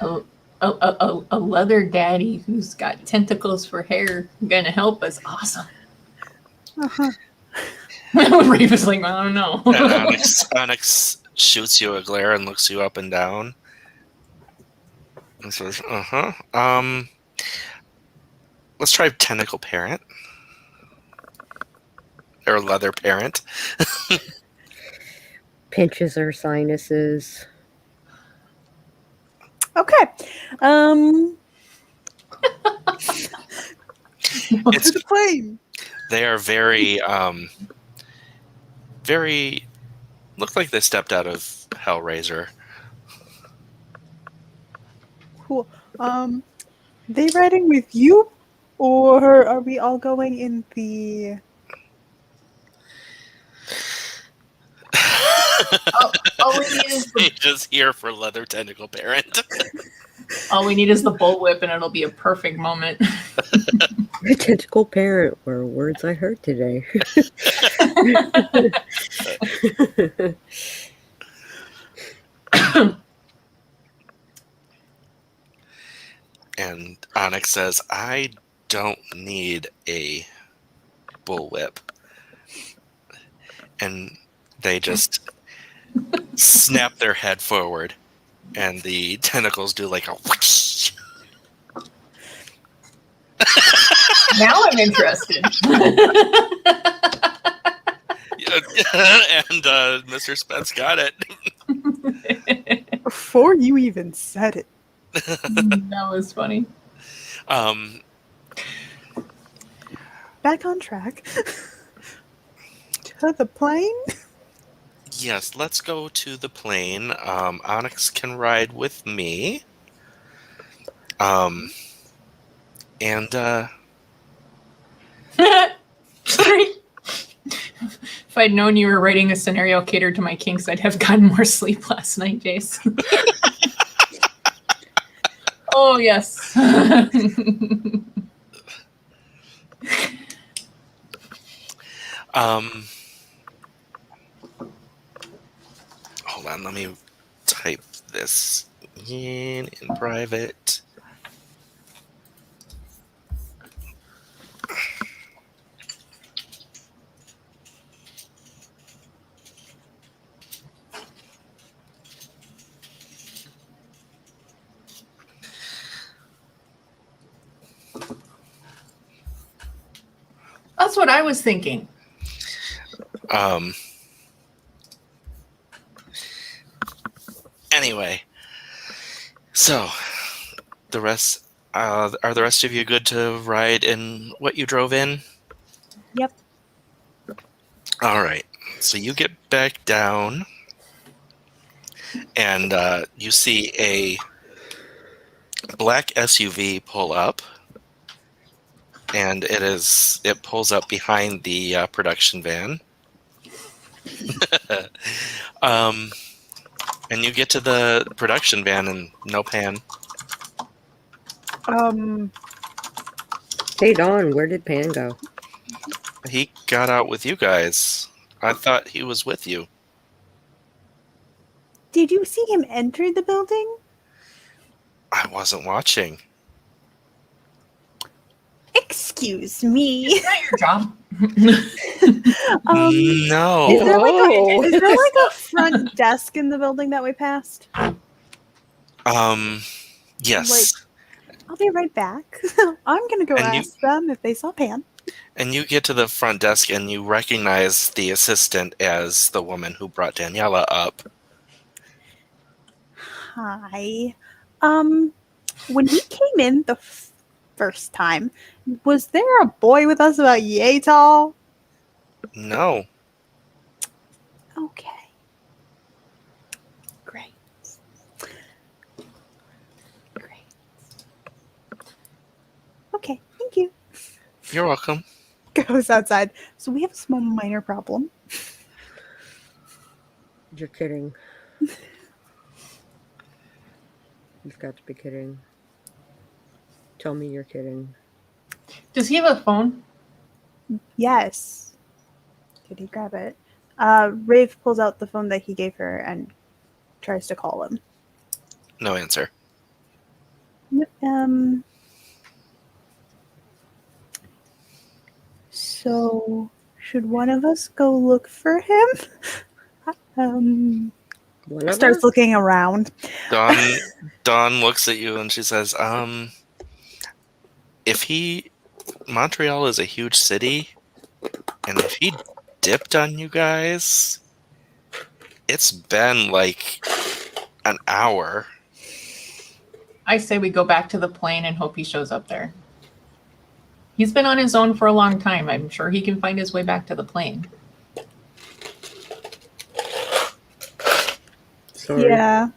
A leather daddy who's got tentacles for hair gonna help us. Awesome. Uh-huh. Rave is like, I don't know. And Onyx shoots you a glare and looks you up and down. And says, let's try tentacle parent. Or leather parent. Pinches our sinuses. Okay. To It's, the plane. they are very, very, look like they stepped out of Hellraiser. Cool. They riding with you, or are we all going in the? All we need is the, Just here for leather tentacle parent. all we need is the bullwhip, and it'll be a perfect moment. Tentacle parent were words I heard today. And Onyx says, "I don't need a bullwhip." And they just snap their head forward, and the tentacles do like a whoosh. Now I'm interested. And Mr. Spence got it. Before you even said it. That was funny. Back on track. To the plane. Yes, let's go to the plane. Onyx can ride with me. And Sorry. If I'd known you were writing a scenario catered to my kinks, I'd have gotten more sleep last night, Jayce. Oh, yes. hold on, let me type this in private. That's what I was thinking. Anyway, so the rest are the rest of you good to ride in what you drove in? Yep. All right. So you get back down, and you see a black SUV pull up, and it pulls up behind the production van. And you get to the production van and no Pan. Hey, Dawn, where did Pan go? He got out with you guys. I thought he was with you. Did you see him enter the building? I wasn't watching. Excuse me. Is that your job? No. Is there Oh. is there like a front desk in the building that we passed? Yes. I'll be right back. I'm gonna go And you- ask them if they saw Pan. And you get to the front desk and you recognize the assistant as the woman who brought Daniela up. Hi. When we came in the first time, was there a boy with us about yay tall? No. Okay. Great. Okay, thank you. You're welcome. Goes outside. So we have a small minor problem. You're kidding. You've got to be kidding. Tell me you're kidding. Does he have a phone? Yes. Did he grab it? Rave pulls out the phone that he gave her and tries to call him. No answer. So should one of us go look for him? One of Starts us? looking around. Dawn looks at you and she says, Montreal is a huge city, and if he dipped on you guys, it's been like an hour. I say we go back to the plane and hope he shows up there. He's been on his own for a long time. I'm sure he can find his way back to the plane. Sorry. Yeah.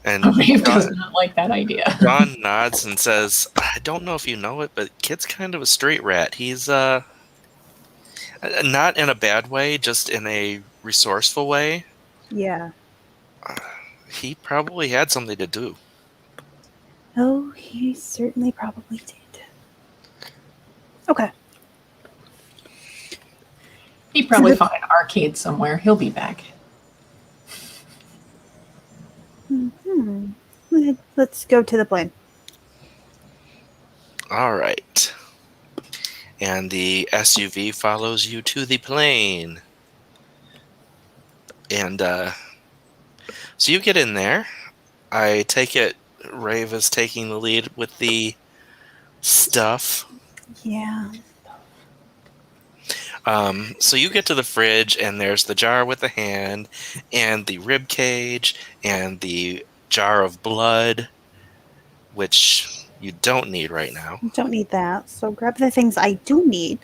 And Rave does not like that idea. Dawn nods and says, I don't know if you know it, but Kid's kind of a straight rat. He's not in a bad way, just in a resourceful way. Yeah. He probably had something to do. Oh, he certainly probably did. Okay. He probably found an arcade somewhere. He'll be back. Let's go to the plane. All right. And the SUV follows you to the plane. And so you get in there. I take it Rave is taking the lead with the stuff. Yeah. So you get to the fridge, and there's the jar with the hand, and the rib cage, and the jar of blood, which you don't need right now. Don't need that. So grab the things I do need.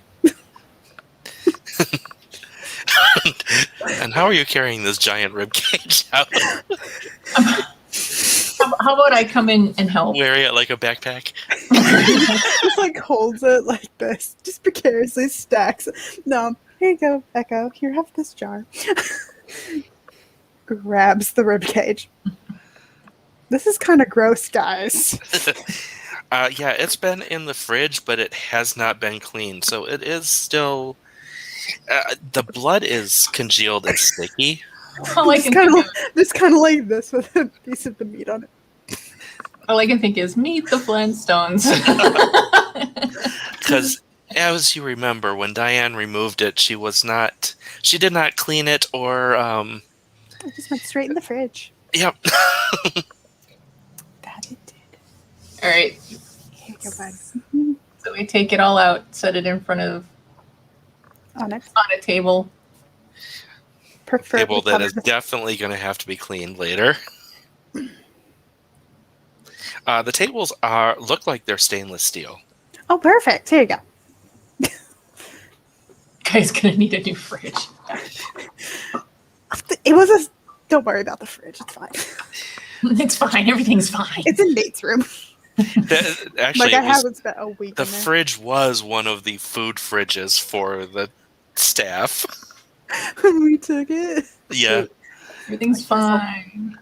And how are you carrying this giant rib cage out? How about I come in and help? Wearing it like a backpack? Just like holds it like this, just precariously stacks it. No, here you go, Echo. Here, have this jar. Grabs the rib cage. This is kind of gross, guys. Yeah, it's been in the fridge, but it has not been cleaned, so it is still. The blood is congealed and sticky. All I Just can kind think of, just kind of like this with a piece of the meat on it. is meet the Flintstones. Because as you remember, when Diane removed it, she did not clean it or. I just went straight in the fridge. Yep. That it did. All right. Here you go, bud. So we take it all out, set it in front of On it. on a table. Preferably Table that is covered. definitely going to have to be cleaned later. The tables look like they're stainless steel. Oh, perfect. Here you go. Guy's gonna need a new fridge. It was a. Don't worry about the fridge. It's fine. It's fine. Everything's fine. It's in Nate's room. Actually, Like I haven't spent a week the in there. fridge was one of the food fridges for the staff. We took it. Yeah. Everything's fine.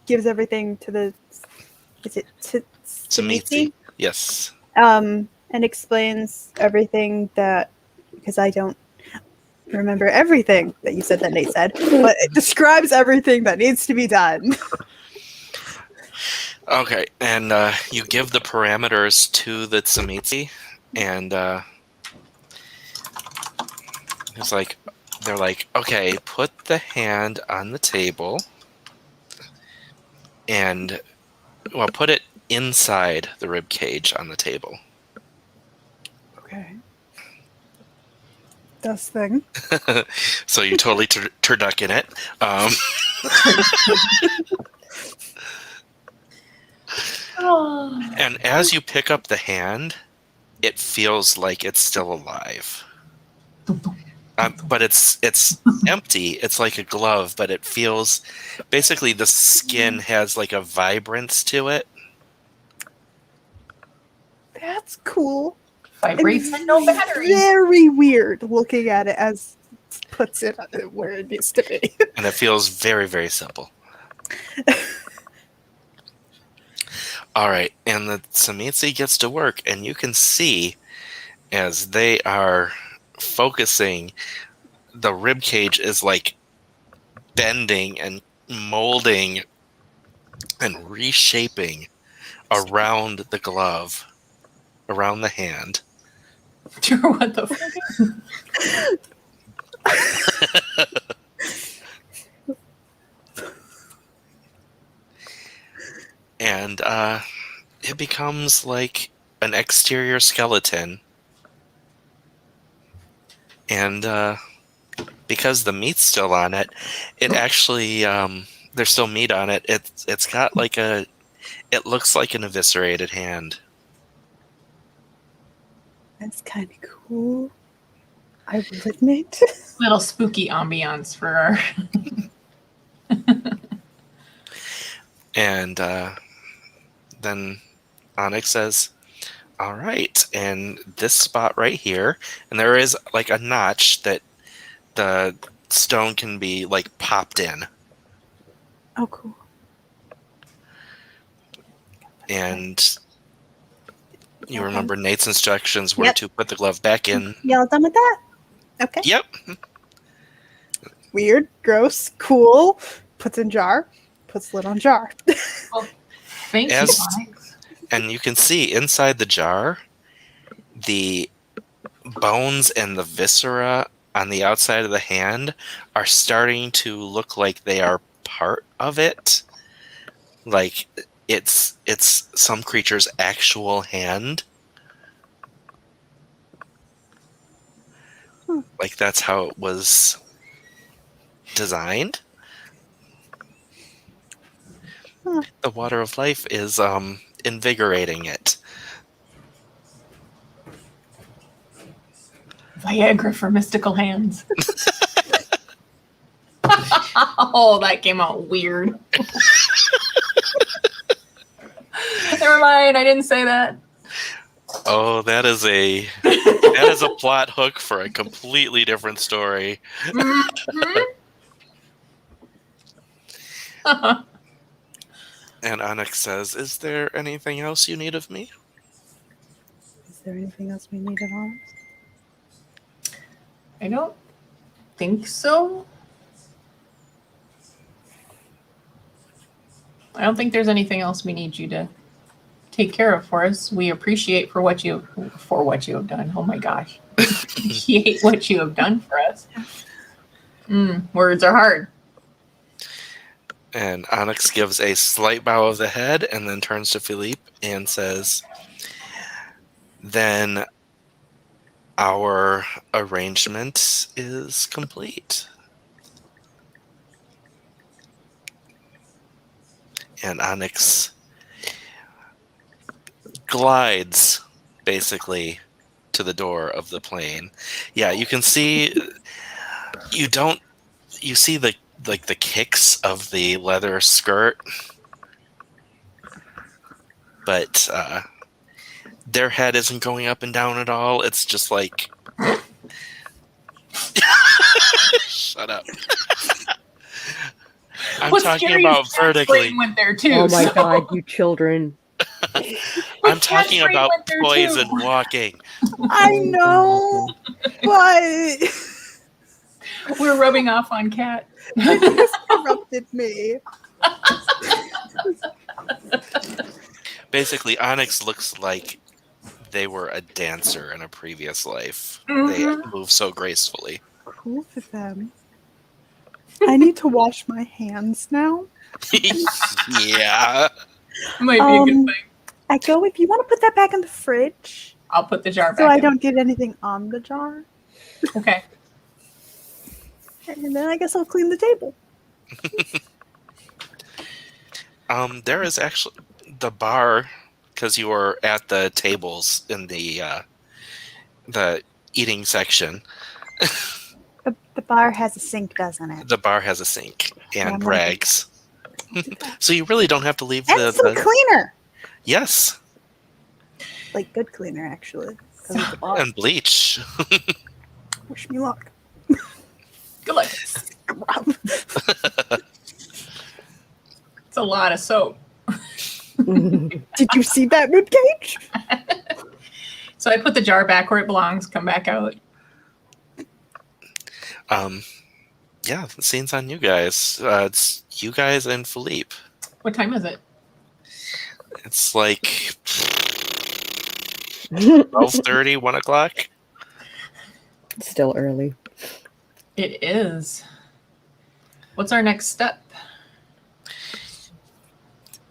Gives everything to the. Is it to Samiti. Yes. and explains everything that, because I don't remember everything that you said that Nate said, but it describes everything that needs to be done. Okay, and you give the parameters to the Tsumitsu, and it's like they're like, okay, put the hand on the table, and put it inside the rib cage on the table. Okay. Does thing. So you totally turducken it. And as you pick up the hand, it feels like it's still alive. But it's empty. It's like a glove, but it feels basically the skin has like a vibrance to it. That's cool. Vibrates and no batteries. Very weird looking at it as puts it where it needs to be. And it feels very, very simple. All right, and the Tsumitsu gets to work, and you can see as they are focusing, the rib cage is like bending and molding and reshaping around the glove, around the hand. Sure, what the fuck? And it becomes like an exterior skeleton. And because the meat's still on it, it actually there's still meat on it. It's got like it looks like an eviscerated hand. That's kind of cool. I will admit. Little spooky ambiance for our. And then Onyx says, all right, and this spot right here, and there is like a notch that the stone can be like popped in. Oh, cool. And you remember Nate's instructions were to put the glove back in. Y'all done with that? Okay. Yep. Weird, gross, cool. Puts in jar. Puts lid on jar. Well, thank you, Onyx. And you can see inside the jar, the bones and the viscera on the outside of the hand are starting to look like they are part of it. Like it's some creature's actual hand. Like that's how it was designed. The water of life is invigorating it. Viagra for mystical hands. Oh, that came out weird. Never mind, I didn't say that. Oh, that is a plot hook for a completely different story. And Onyx says, "Is there anything else you need of me?" Is there anything else we need of ours? I don't think so. I don't think there's anything else we need you to take care of for us. We appreciate for what you have done. Oh my gosh. Appreciate what you have done for us. Words are hard. And Onyx gives a slight bow of the head and then turns to Philippe and says, "Then our arrangement is complete." And Onyx glides basically to the door of the plane. Yeah, you can see you see the kicks of the leather skirt, but their head isn't going up and down at all. It's just like shut up. I'm What's talking scary about is Cat's vertically. brain went there too. Oh my so- god, you children. I'm talking Cat's brain about went there, poise too. and walking. I know, but We're rubbing off on Cat. it just corrupted me. Basically, Onyx looks like they were a dancer in a previous life. They Mhm. move so gracefully. Cool for them. I need to wash my hands now. Yeah. Might be a good Um, thing. I go, if you want to put that back in the fridge I'll put the jar back so I in. don't get anything on the jar. Okay. And then I guess I'll clean the table. There is actually the bar, because you were at the tables in the eating section. The bar has a sink, doesn't it? The bar has a sink I'm and gonna rags, so you really don't have to leave And some the. cleaner. Yes, Like good cleaner, actually. 'Cause it's a bar. and bleach. Wish me luck. Good luck. Scrub. It's a lot of soap. Did you see that ribcage? So I put the jar back where it belongs, come back out. Yeah, the scene's on you guys. It's you guys and Philippe. What time is it? It's like 12:30, 1 o'clock. Still early. It is. What's our next step?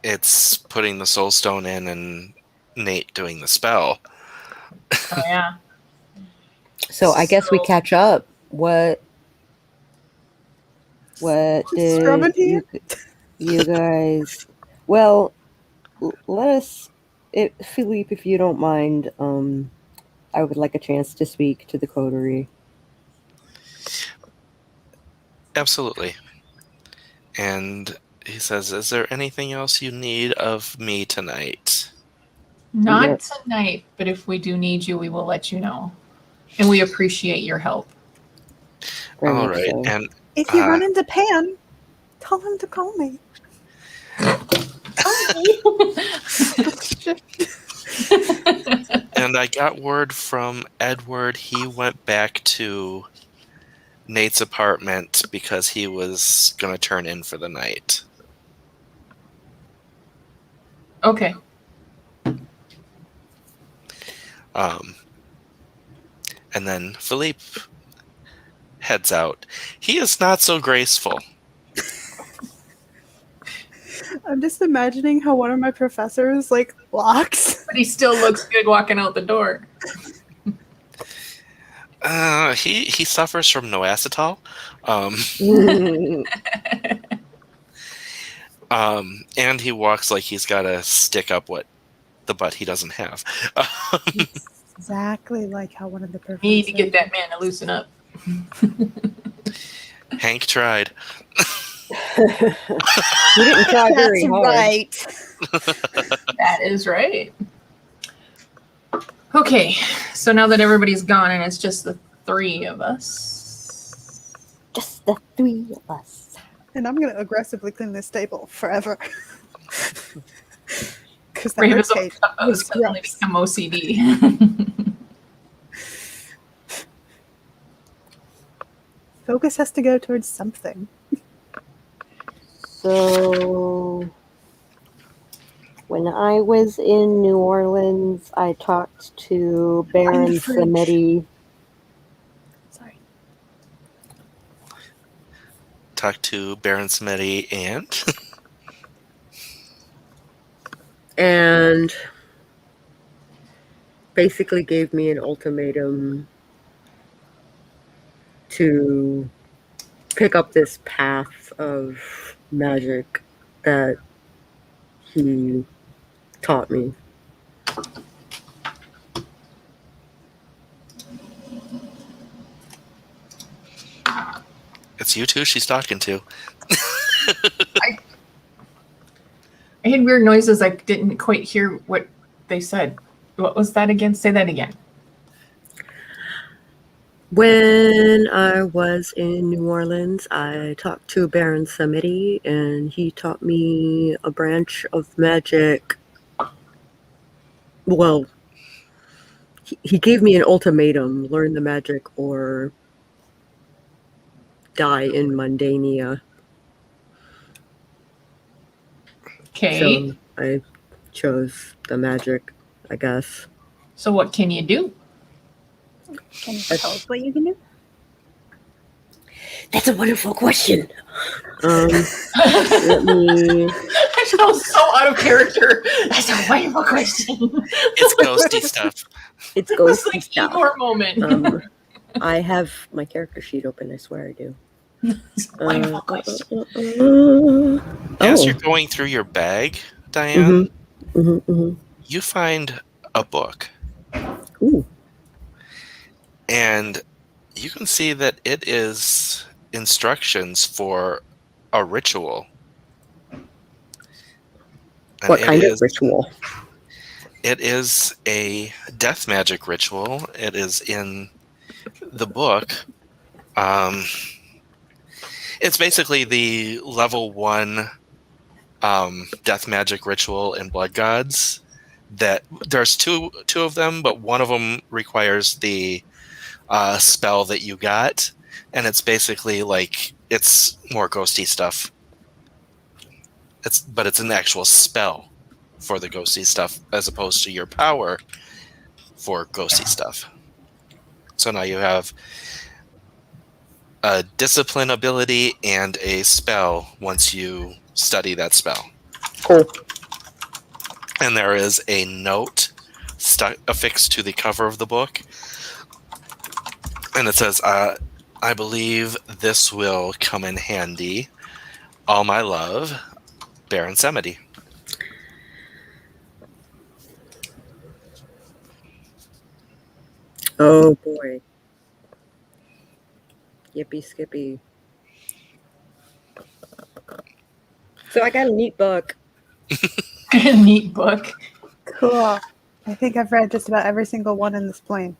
It's putting the soul stone in and Nate doing the spell. Oh yeah. So I guess we So- catch up. What Scrubbing did you guys? Well, let us, Philippe, if you don't mind. I would like a chance to speak to the coterie. Absolutely. And he says, "Is there anything else you need of me tonight?" Not Yeah. tonight, but if we do need you, we will let you know. And we appreciate your help. Very All much right. so. And If you run into Pan, tell him to call me. and I got word from Edward he went back to Nate's apartment because he was going to turn in for the night. Okay. And then Philippe heads out. He is not so graceful. I'm just imagining how one of my professors like walks. But he still looks good walking out the door. He suffers from no acetol. And he walks like he's got to stick up what the butt he doesn't have. Exactly like how one of the perfect. Need to get that man to loosen up. Hank tried. You didn't try very That's hard. right. That is right. Okay, so now that everybody's gone and it's just the three of us. Just the three of us. And I'm gonna aggressively clean this table forever. Because that Rave rib is cage was suddenly gross. become OCD. Focus has to go towards something. So, when I was in New Orleans, I talked to Baron fridge. Samedi. Sorry. Talked to Baron Samedi and And basically gave me an ultimatum to pick up this path of magic that he taught me. it's you two she's talking to. I heard weird noises. I didn't quite hear what they said. What was that again? Say that again. When I was in New Orleans, I talked to Baron Samedi, and he taught me a branch of magic. Well, he gave me an ultimatum: learn the magic or die in Mundania. Okay. So I chose the magic, I guess. So what can you do? Can you tell us what you can do? That's a wonderful question. Let me. I feel so out of character. That's a wonderful question. It's ghosty stuff. It's It was ghosty like stuff. Igor moment. I have my character sheet open. I swear I do. It's a wonderful question. As Oh. you're going through your bag, Diane, Mm-hmm. you find a book. Ooh. And you can see that it is instructions for a ritual. And What it kind is- of ritual? It is a death magic ritual. It is in the book. It's basically the level 1 death magic ritual in Blood Gods. That there's two of them, but one of them requires the spell that you got, and it's basically like it's more ghosty stuff. But it's an actual spell for the ghosty stuff as opposed to your power for ghosty stuff. So now you have a discipline ability and a spell once you study that spell. Cool. And there is a note affixed to the cover of the book. And it says, I believe this will come in handy. All my love, Baron Samedi. Oh boy. Yippee skippy. So I got a neat book. Neat book. Cool. I think I've read just about every single one in this plane.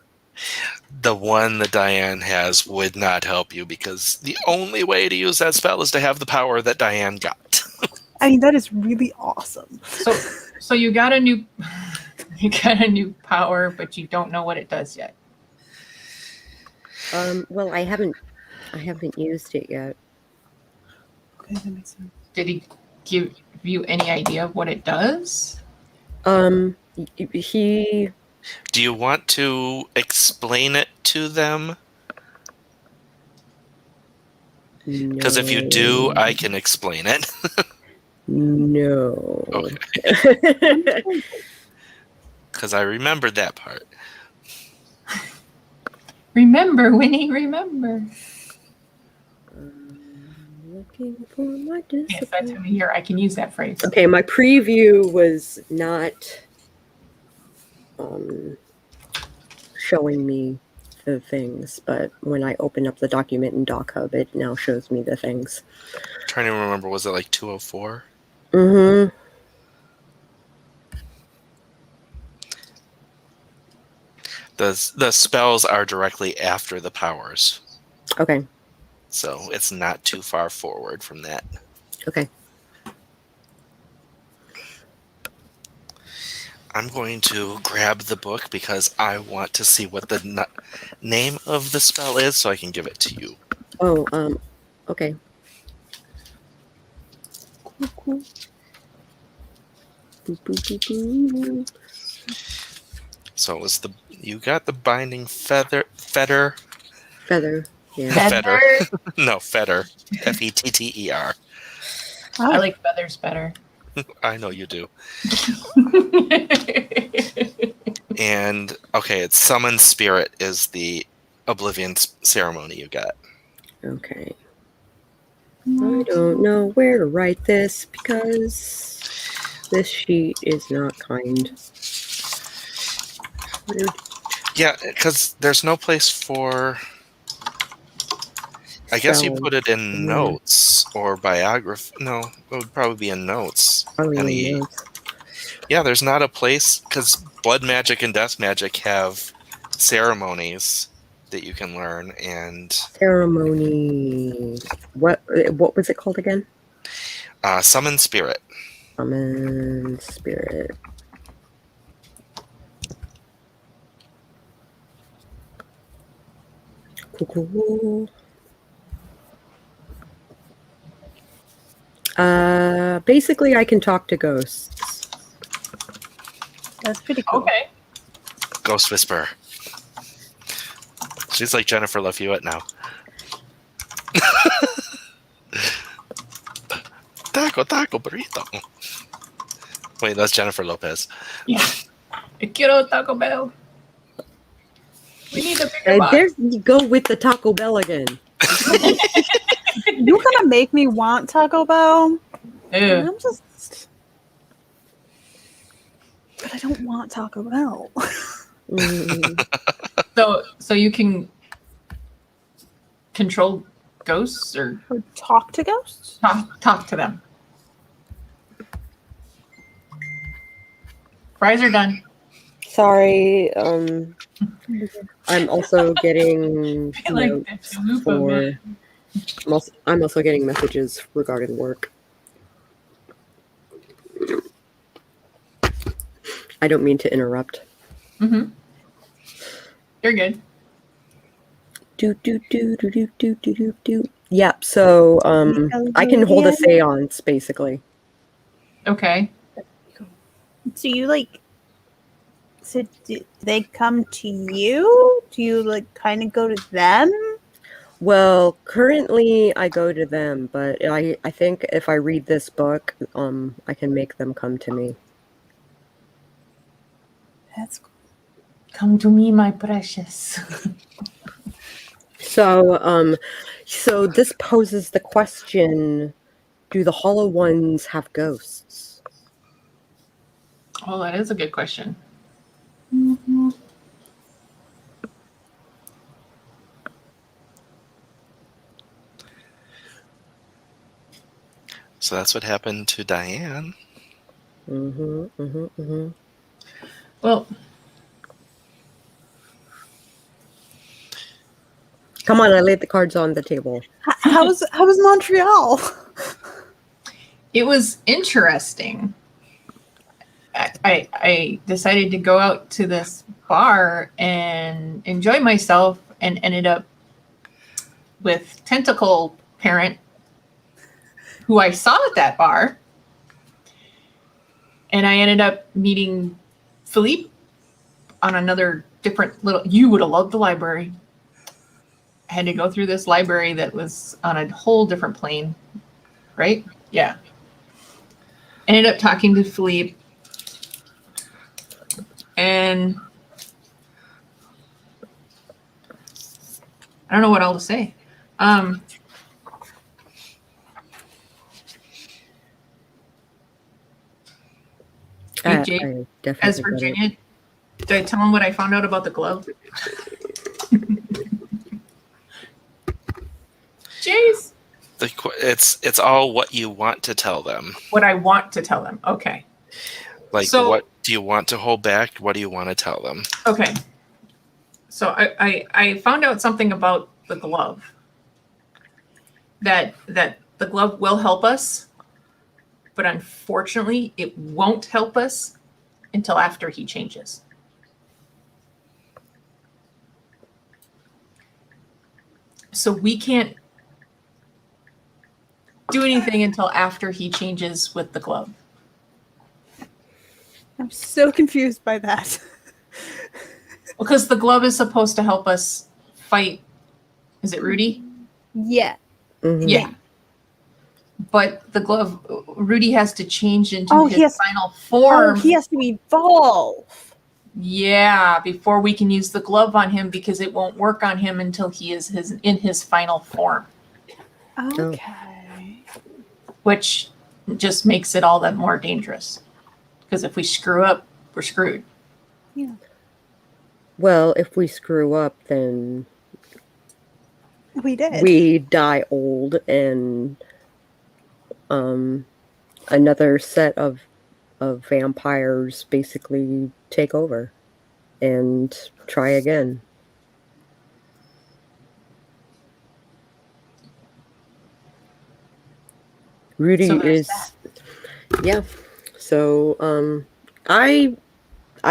The one that Diane has would not help you because the only way to use that spell is to have the power that Diane got. I mean, that is really awesome. So you got a new power, but you don't know what it does yet. Well, I haven't used it yet. Okay, that makes sense. Did he give you any idea of what it does? He Do you want to explain it to them? Because if you do, I can explain it. No. Okay. Because I remembered that part. Remember, Winnie, remember. Looking for my Yes, that's discipline. me here. I can use that phrase. Okay, my preview was not showing me the things, but when I open up the document in Doc Hub, it now shows me the things. Trying to remember, was it like 204? Mm-hmm. The spells are directly after the powers, Okay. so it's not too far forward from that. Okay. I'm going to grab the book because I want to see what the name of the spell is so I can give it to you. Oh, okay. Cool. Boop, boop, boop, boop. So it was you got the binding feather. Feather. Yeah. Fetter. No, fetter. Fetter. I like feathers better. I know you do. And okay, it's summon spirit is the oblivion ceremony you got. Okay. I don't know where to write this because this sheet is not kind. Weird. Yeah, because there's no place for. I guess you Spells. put it in Yeah. notes or biography. No, it would probably be in notes. Probably in notes. Yeah, there's not a place because blood magic and death magic have ceremonies that you can learn, and Ceremony. What was it called again? summon spirit. Summon spirit. Cool. Basically, I can talk to ghosts. That's pretty cool. Okay. Ghost whisper. She's like Jennifer Love Hewitt now. Taco burrito. Wait, that's Jennifer Lopez. Yeah. Quiero Taco Bell. We need a bigger box. There you go with the Taco Bell again. You're gonna make me want Taco Bell. Ew. I'm just, but I don't want Taco Bell. So you can control ghosts or Or talk to ghosts. talk to them. Fries are done. Sorry. I'm also getting I like notes that chalupa, man. I'm also getting messages regarding work. I don't mean to interrupt. Mm-hmm. You're good. Do. Yep. So I can hold a seance basically. Okay. So you like? So do they come to you? Do you like kind of go to them? Well, currently I go to them, but I think if I read this book, I can make them come to me. That's cool. Come to me, my precious. So, so this poses the question: do the Hollow Ones have ghosts? Oh, that is a good question. Mm-hmm. So that's what happened to Diane. Well, Come on, I laid the cards on the table. How was Montreal? it was interesting. I decided to go out to this bar and enjoy myself and ended up with Tentacle Parent, who I saw at that bar. And I ended up meeting Philippe on another different little... You would have loved the library. I had to go through this library that was on a whole different plane. Right? Yeah. Ended up talking to Philippe. And I don't know what else to say. Hey, Jake, I definitely as get it. Virginia, Did I tell him what I found out about the glove? Jayce. It's all what you want to tell them. What I want to tell them. Okay. Like, So- what do you want to hold back? What do you want to tell them? Okay. So I found out something about the glove. That the glove will help us, but unfortunately, it won't help us until after he changes. So we can't do anything until after he changes with the glove. I'm so confused by that. Because the glove is supposed to help us fight. Is it Rudy? Yeah. Mhm. Yeah. But the glove, Rudy has to change into Oh, his final form. Oh, he has to evolve. Yeah, before we can use the glove on him, because it won't work on him until he is in his final form, Okay. which just makes it all that more dangerous. Because if we screw up, we're screwed. Yeah. Well, if we screw up, then We did. we die old, and another set of vampires basically take over and try again. Rudy So there's is, yeah. So I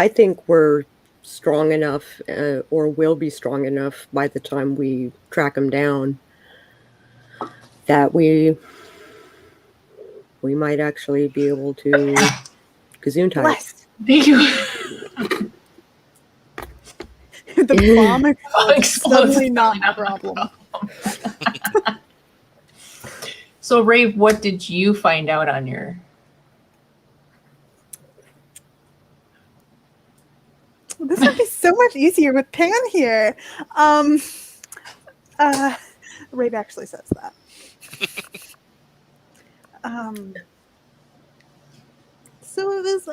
think we're strong enough, or will be strong enough by the time we track him down, that we might actually be able to gazoon type. Bless. Thank you. The bomb explodes. Explodes. Suddenly not a problem. So, Rave, what did you find out on your... This would be so much easier with Pan here. Rave actually says that. So it was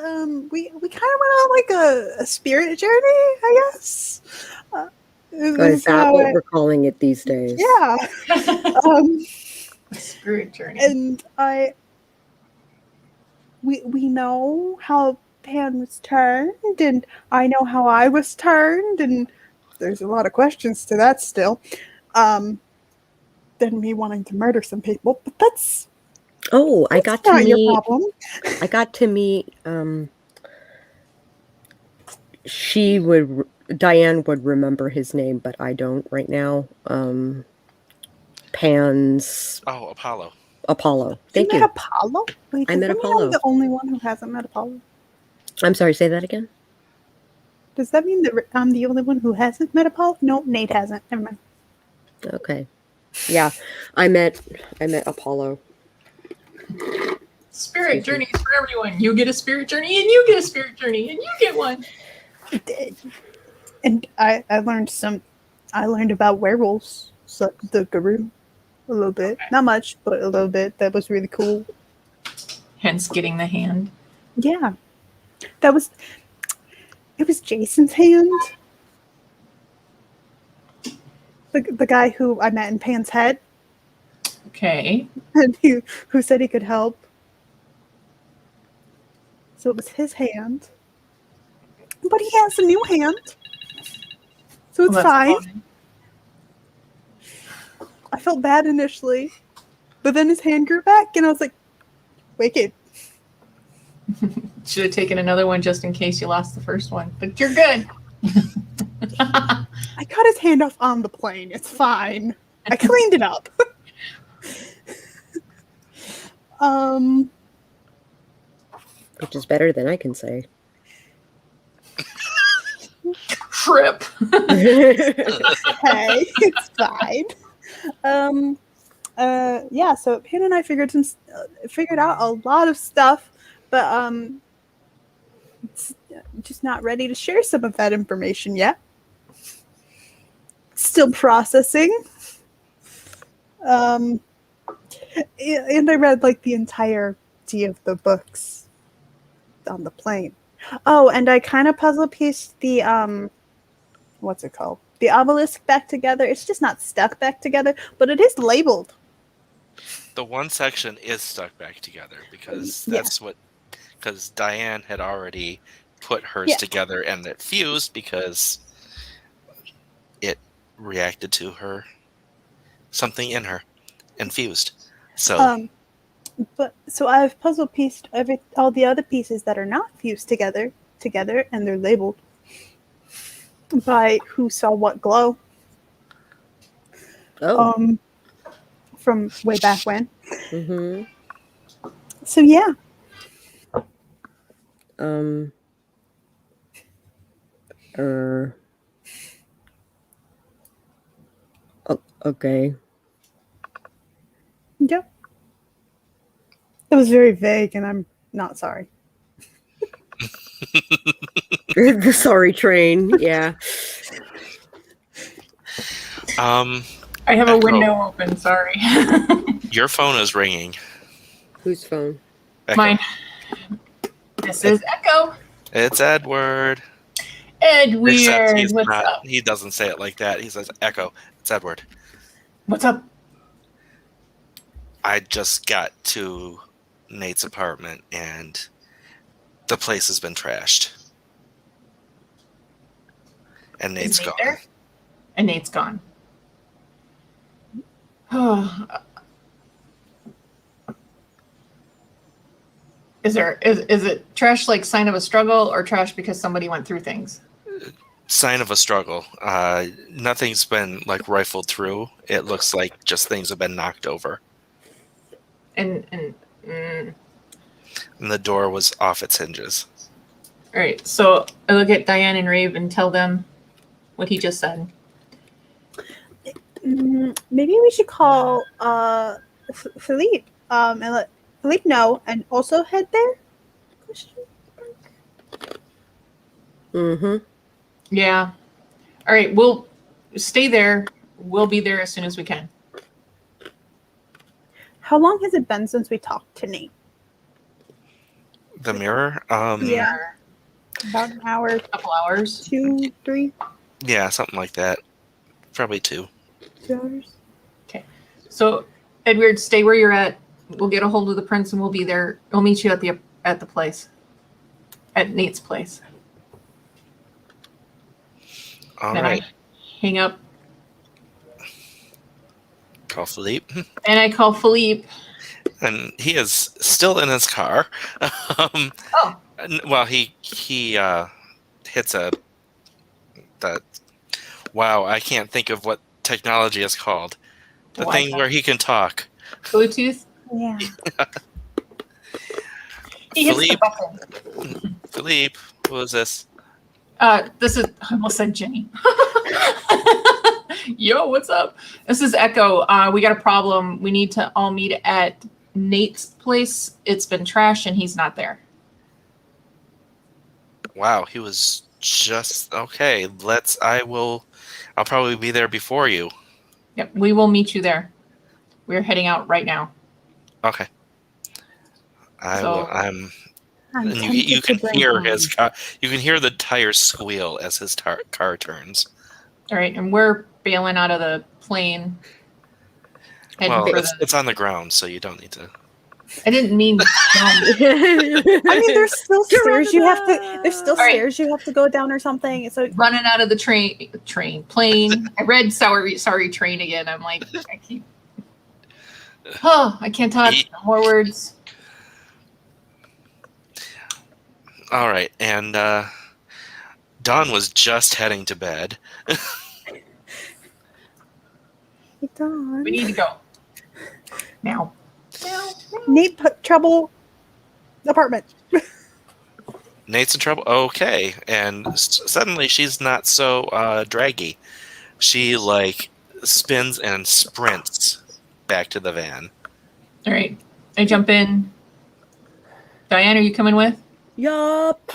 we kind of went on like a spirit journey, I guess. Is that what we're calling it these days? Yeah. Spirit journey. And we know how Pan was turned, and I know how I was turned, and there's a lot of questions to that still. Than me wanting to murder some people, but that's I got to not your meet. problem. I got to meet. Diane would remember his name, but I don't right now. Pan's Apollo. Apollo. Thank You you. met Apollo? Wait, I does met that mean Apollo. I'm the only one who hasn't met Apollo? I'm sorry. Say that again. Does that mean that I'm the only one who hasn't met Apollo? No, Nate hasn't. Never mind. Okay. Yeah, I met Apollo. Spirit journeys for everyone. You get a spirit journey, and you get a spirit journey, and you get one. And I learned about werewolves, so the guru, a little bit, not much, but a little bit. That was really cool. Hence getting the hand. Yeah, it was Jason's hand. The guy who I met in Pan's head, Okay. and who said he could help. So it was his hand, but he has a new hand, so it's Well, that's fine. fine. I felt bad initially, but then his hand grew back, and I was like, wicked. Should have taken another one just in case you lost the first one, but you're good. I cut his hand off on the plane. It's fine. I cleaned it up. Which is better than I can say. Trip. Hey, it's fine. Yeah. So Pan and I figured out a lot of stuff, but it's just not ready to share some of that information yet. Still processing. And I read like the entirety of the books on the plane. Oh, and I kind of puzzle pieced the what's it called? The obelisk back together. It's just not stuck back together, but it is labeled. The one section is stuck back together because Yeah. because Diane had already put hers Yeah. together and it fused because it reacted to her, something in her, and fused. So But so I've puzzle pieced all the other pieces that are not fused together, and they're labeled by who saw what glow. Oh. From way back when. Mm-hmm. So yeah. Okay. Yep. It was very vague, and I'm not sorry. The sorry train. Yeah. I have a Echo. window open. Sorry. Your phone is ringing. Whose phone? Echo. Mine. This is Echo. It's Edward. Edward, Except he's what's not. up? He doesn't say it like that. He says, "Echo." It's Edward. What's up? I just got to Nate's apartment and the place has been trashed. And Is Nate's Nate gone. there? And Nate's gone. Oh. Is it trash like sign of a struggle or trash because somebody went through things? Sign of a struggle. Nothing's been like rifled through. It looks like just things have been knocked over. And And the door was off its hinges. all right, so I look at Diane and Rave and tell them what he just said. Maybe we should call Philippe and let Philippe know, and also head there. Mm-hmm. Yeah. All right, we'll stay there. We'll be there as soon as we can. How long has it been since we talked to Nate? The mirror? Yeah. About an hour, A couple hours. 2, 3, Yeah, something like that. Probably 2. 2 hours. Okay. So Edward, stay where you're at. We'll get a hold of the prince and we'll be there. We'll meet you at the place. At Nate's place. All Then right. I hang up Call Philippe. and I call Philippe. And he is still in his car. Oh. Well, he hits wow, I can't think of what technology is called. The thing Wi-Fi. where he can talk. Bluetooth. Yeah. He hits the Philippe. button. Philippe, who is this? This is, I almost said Jenny. Yo, what's up? This is Echo. We got a problem. We need to all meet at Nate's place. It's been trashed and he's not there. Wow, he was just okay. I'll probably be there before you. Yep, we will meet you there. We're heading out right now. Okay. I'm And you tempted to can bring hear home. his car. You can hear the tires squeal as his car turns. All right, and we're bailing out of the plane. Heading Well, for it's on the ground, so you don't need to. I didn't mean. I mean, there's still stairs you have to. There's still All right. stairs you have to go down or something. So Running out of the plane. I read sorry train again. I'm like, I can't talk. No more words. All right, and Dawn was just heading to bed. it's on. We need to go now. Nate put trouble apartment. Nate's in trouble. Okay, and suddenly she's not so draggy. She spins and sprints back to the van. All right, I jump in. Diane, are you coming with? Yup.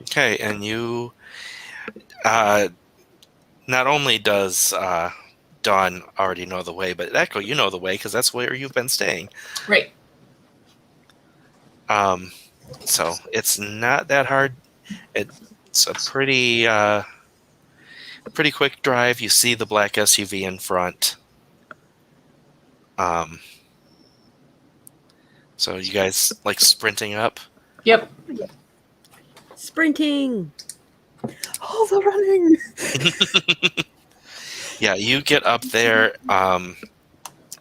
Okay, and you. Not only does Dawn already know the way, but Echo, you know the way because that's where you've been staying. Right. So it's not that hard. It's a pretty quick drive. You see the black SUV in front. So you guys like sprinting up? Yep. Sprinting. Oh, the running! Yeah, you get up there.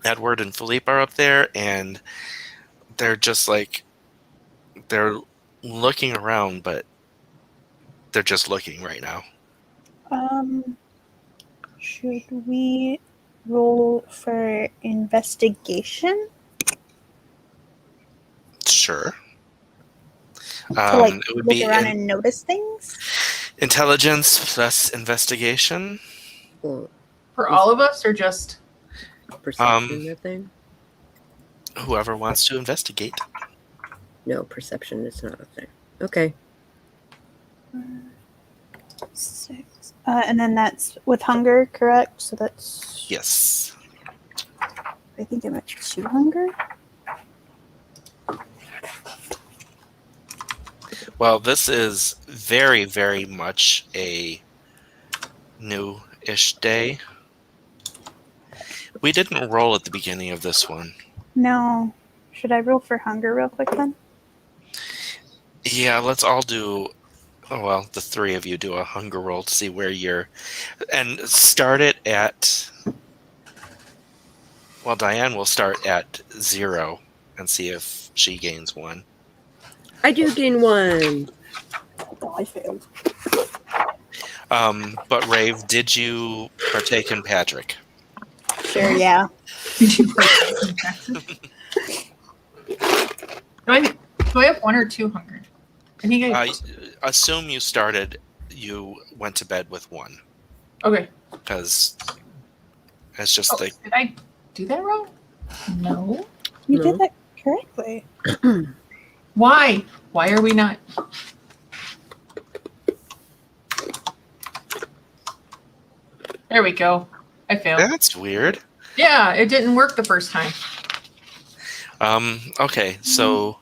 Edward and Philippe are up there, and they're just like, they're looking around, but they're just looking right now. Should we roll for investigation Sure. to like It would look be around and notice things? intelligence plus investigation. Or For all of us, or just perception, I think. Whoever wants to investigate. No, perception is not a thing. Okay. 6. And then that's with hunger, correct? So that's, Yes. I think I'm at 2 hunger. Well, this is very, very much a new-ish day. We didn't roll at the beginning of this one. No. Should I roll for hunger real quick then? Yeah, let's all do. Well, the three of you do a hunger roll to see where you're, and start it at. Well, Diane will start at 0 and see if she gains 1. I do gain 1. Oh, I failed. But Rave, did you partake in Patrick? Sure, yeah. did you partake in taxes? Do I have 1 or 2 hunger? I think I. Assume you went to bed with 1. Okay. Because it's just Oh, did I do that wrong? No. You No. did that correctly. Why? Why are we not? There we go. I failed. That's weird. Yeah, it didn't work the first time. Okay, so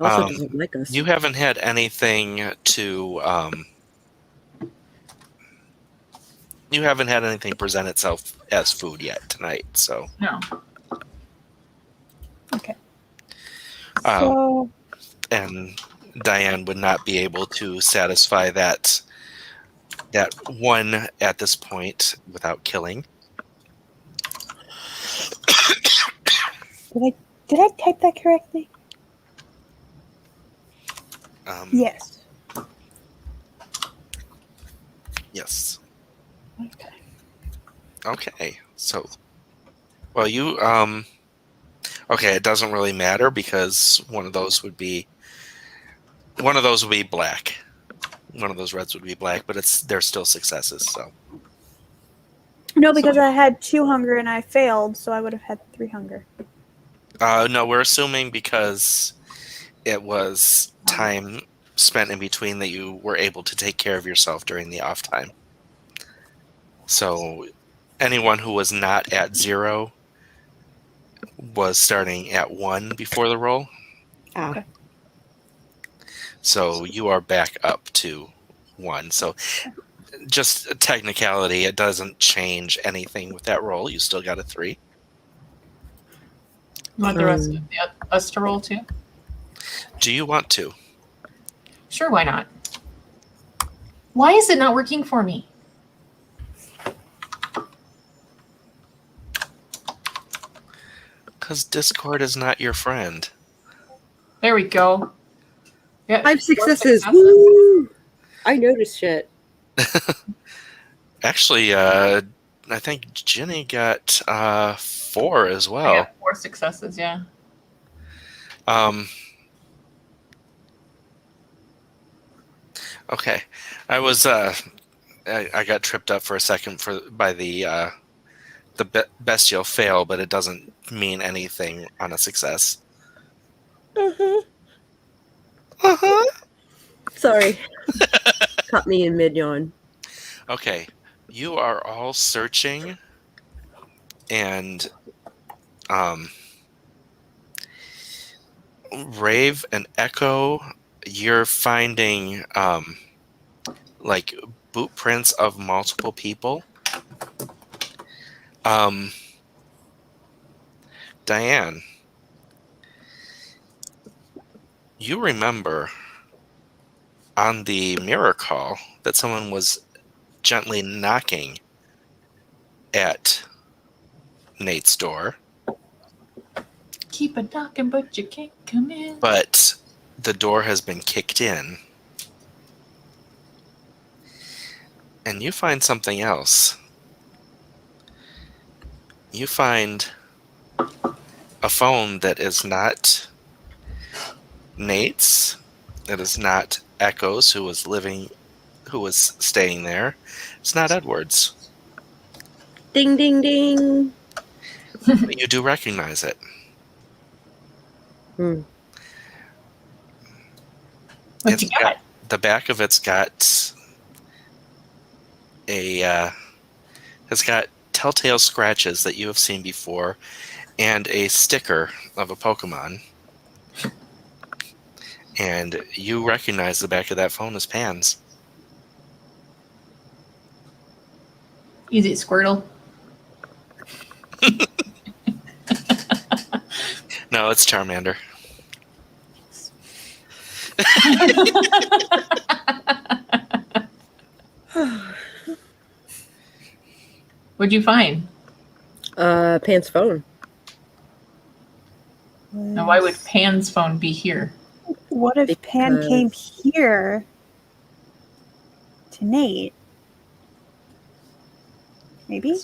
Also Um, doesn't like us. you haven't had anything to you haven't had anything present itself as food yet tonight, so No. Okay. Um, So, and Diane would not be able to satisfy that 1 at this point without killing. did I type that correctly? Yes. Yes. Okay. Okay. So, well, you okay, it doesn't really matter because one of those would be black. One of those reds would be black, but they're still successes, so. No, because I had 2 hunger and I failed, so I would have had 3 hunger. No, we're assuming because it was time spent in between that you were able to take care of yourself during the off time. So anyone who was not at 0 was starting at 1 before the roll. Ah. Okay. So you are back up to 1. So just a technicality, it doesn't change anything with that roll. You still got a 3. You want the rest of us to roll too? Do you want to? Sure, why not? Why is it not working for me? Because Discord is not your friend. There we go. Yeah, 5 successes. 4 Woo! I noticed shit. Actually, I think Jinne got 4 as I well. got 4 successes, yeah. Okay, I was I got tripped up for a second by the bestial fail, but it doesn't mean anything on a success. Sorry. Caught me in mid yawn. Okay, you are all searching, and Rave and Echo, you're finding like boot prints of multiple people. Diane, you remember on the mirror call that someone was gently knocking at Nate's door, Keep a knocking, but you can't come in. but the door has been kicked in. And you find something else. You find a phone that is not Nate's. It is not Echo's, who was staying there. It's not Edward's. Ding, ding, ding. But you do recognize it. What you got? The back of it's got has got telltale scratches that you have seen before, and a sticker of a Pokemon. And you recognize the back of that phone as Pan's. Is it Squirtle? No, it's Charmander. What'd you find? Pan's phone. Now, why would Pan's phone be here? What if Pan came here to Nate? Maybe?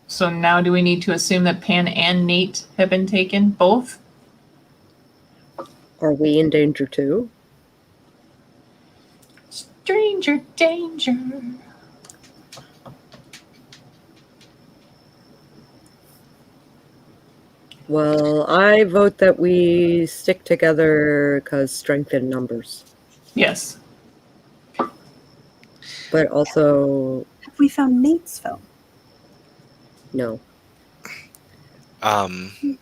So now do we need to assume that Pan and Nate have been taken? Both? Are we in danger too? Stranger danger. Well, I vote that we stick together because strength in numbers. Yes. But also, Have we found Nate's phone? no.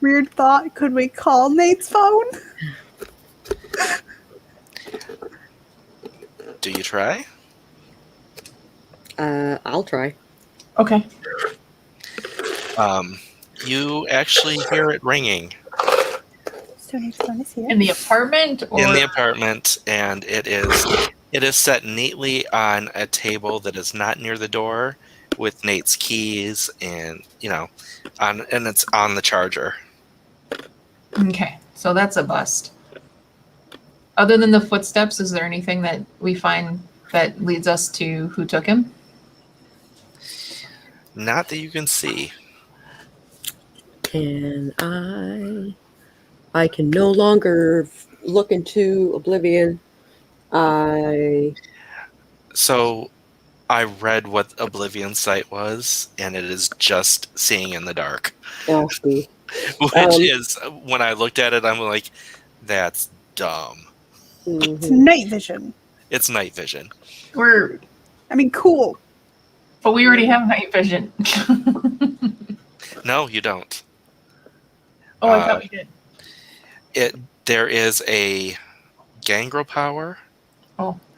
Weird thought. Could we call Nate's phone? Do you try? I'll try. Okay. You actually hear it ringing So Nate's phone is here. In the apartment? Or in the apartment, and it is set neatly on a table that is not near the door, with Nate's keys and and it's on the charger. Okay, so that's a bust. Other than the footsteps, is there anything that we find that leads us to who took him? Not that you can see. Can I can no longer look into oblivion. So I read what Oblivion Sight was, and it is just seeing in the dark. Nasty. Which is, when I looked at it, I'm like, that's dumb. It's night vision. It's night vision. Cool. But we already have night vision. No, you don't. Oh, I thought we did. There is a Gangrel power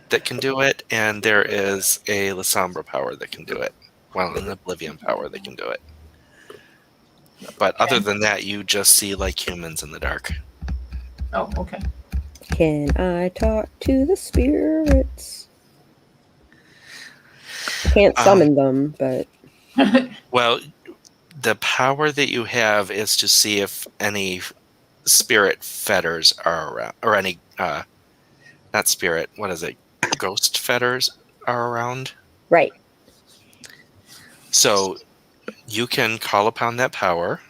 that can do it, and there is a Lasombra power that can do it. Well, an Oblivion power that can do it. But other than that, you just see like humans in the dark. Oh, okay. Can I talk to the spirits? Can't summon them, but Well, the power that you have is to see if any spirit fetters are around, or any not spirit, what is it, ghost fetters are around. right. So you can call upon that power,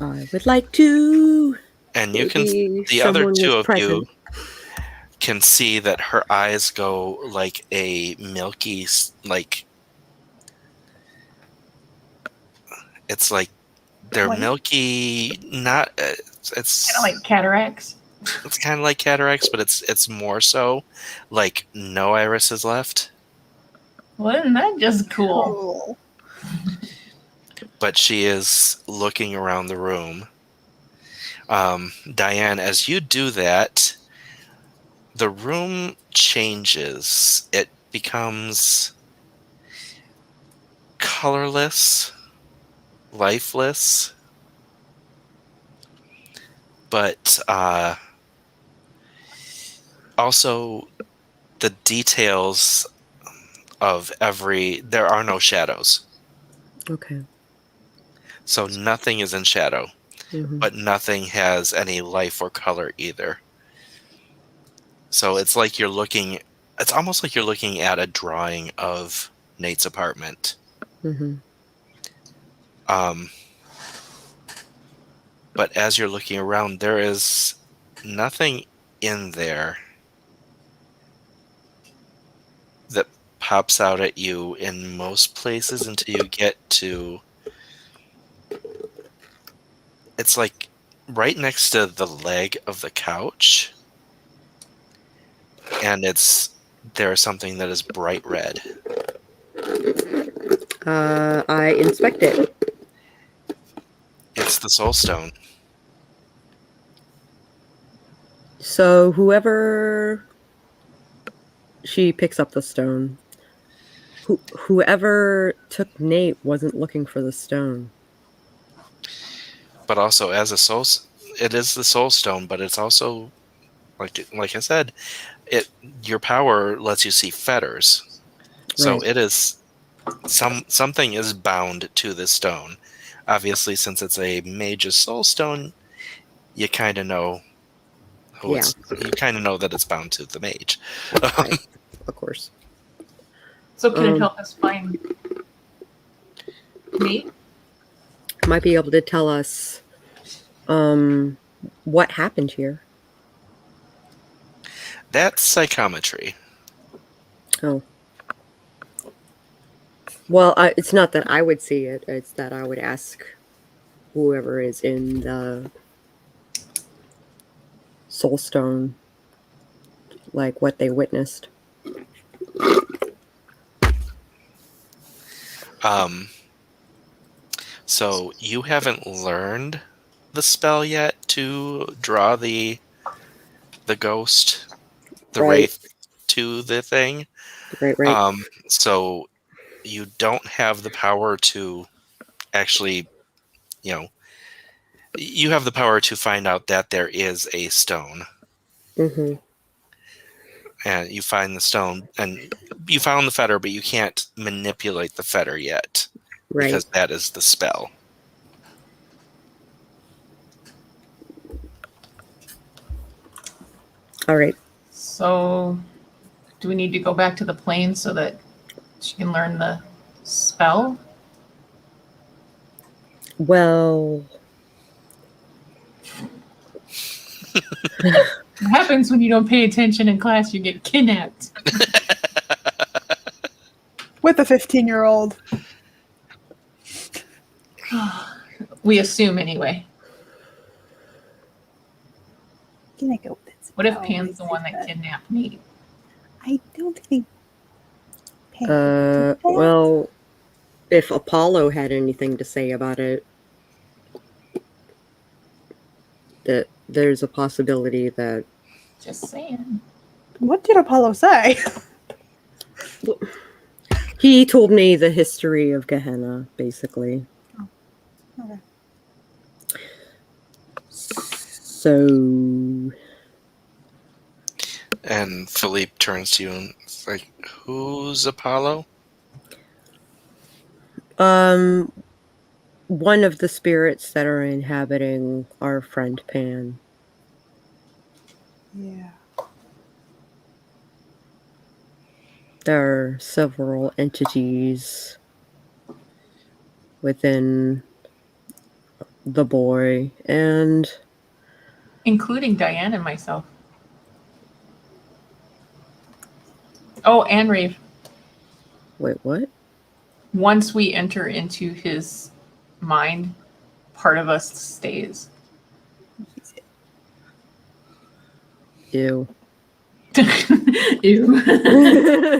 I would like to. and you can, Maybe the other someone two was of present. you can see that her eyes go like a milky, like, it's like they're White? milky, not it's Kind of like cataracts. it's kind of like cataracts, but it's more so like no irises left. Well, isn't that just cool? But she is looking around the room. Diane, as you do that, the room changes. It becomes colorless, lifeless, but also the details of there are no shadows. Okay. So nothing is in shadow, Mhm. but nothing has any life or color either. So it's almost like you're looking at a drawing of Nate's apartment. Mhm. But as you're looking around, there is nothing in there that pops out at you in most places until you get to... It's like right next to the leg of the couch. And there's something that is bright red. I inspect it. It's the soul stone. So whoever... She picks up the stone. Whoever took Nate wasn't looking for the stone. But also as it is the soul stone, but it's also like I said, your power lets you see fetters. So Right. it is something is bound to this stone. Obviously, since it's a mage's soul stone, you kind of know you kind of know that it's bound to the mage. Right. Of course. So can it help us find me? Might be able to tell us what happened here. That's psychometry. Oh. Well, it's not that I would see it. It's that I would ask whoever is in the soul stone, like what they witnessed. So you haven't learned the spell yet to draw the ghost, the Right. wraith to the thing. Right. So you don't have the power to actually, you have the power to find out that there is a stone. Mm-hmm. And you find the stone, and you found the fetter, but you can't manipulate the fetter yet. Right. Because that is the spell. All right. So do we need to go back to the plane so that she can learn the spell? Well... What happens when you don't pay attention in class? You get kidnapped. With a 15-year-old. We assume anyway. Can I go with it? What if Pan's the one that kidnapped me? I don't think Pan did that. Well, if Apollo had anything to say about it, that there's a possibility that... Just saying. What did Apollo say? He told me the history of Gehenna, basically. Oh, okay. So... And Philippe turns to you and is like, who's Apollo? One of the spirits that are inhabiting our friend Pan. Yeah. There are several entities within the boy, and... Including Diane and myself. Oh, and Rave. Wait, what? Once we enter into his mind, part of us stays. Ew. Ew.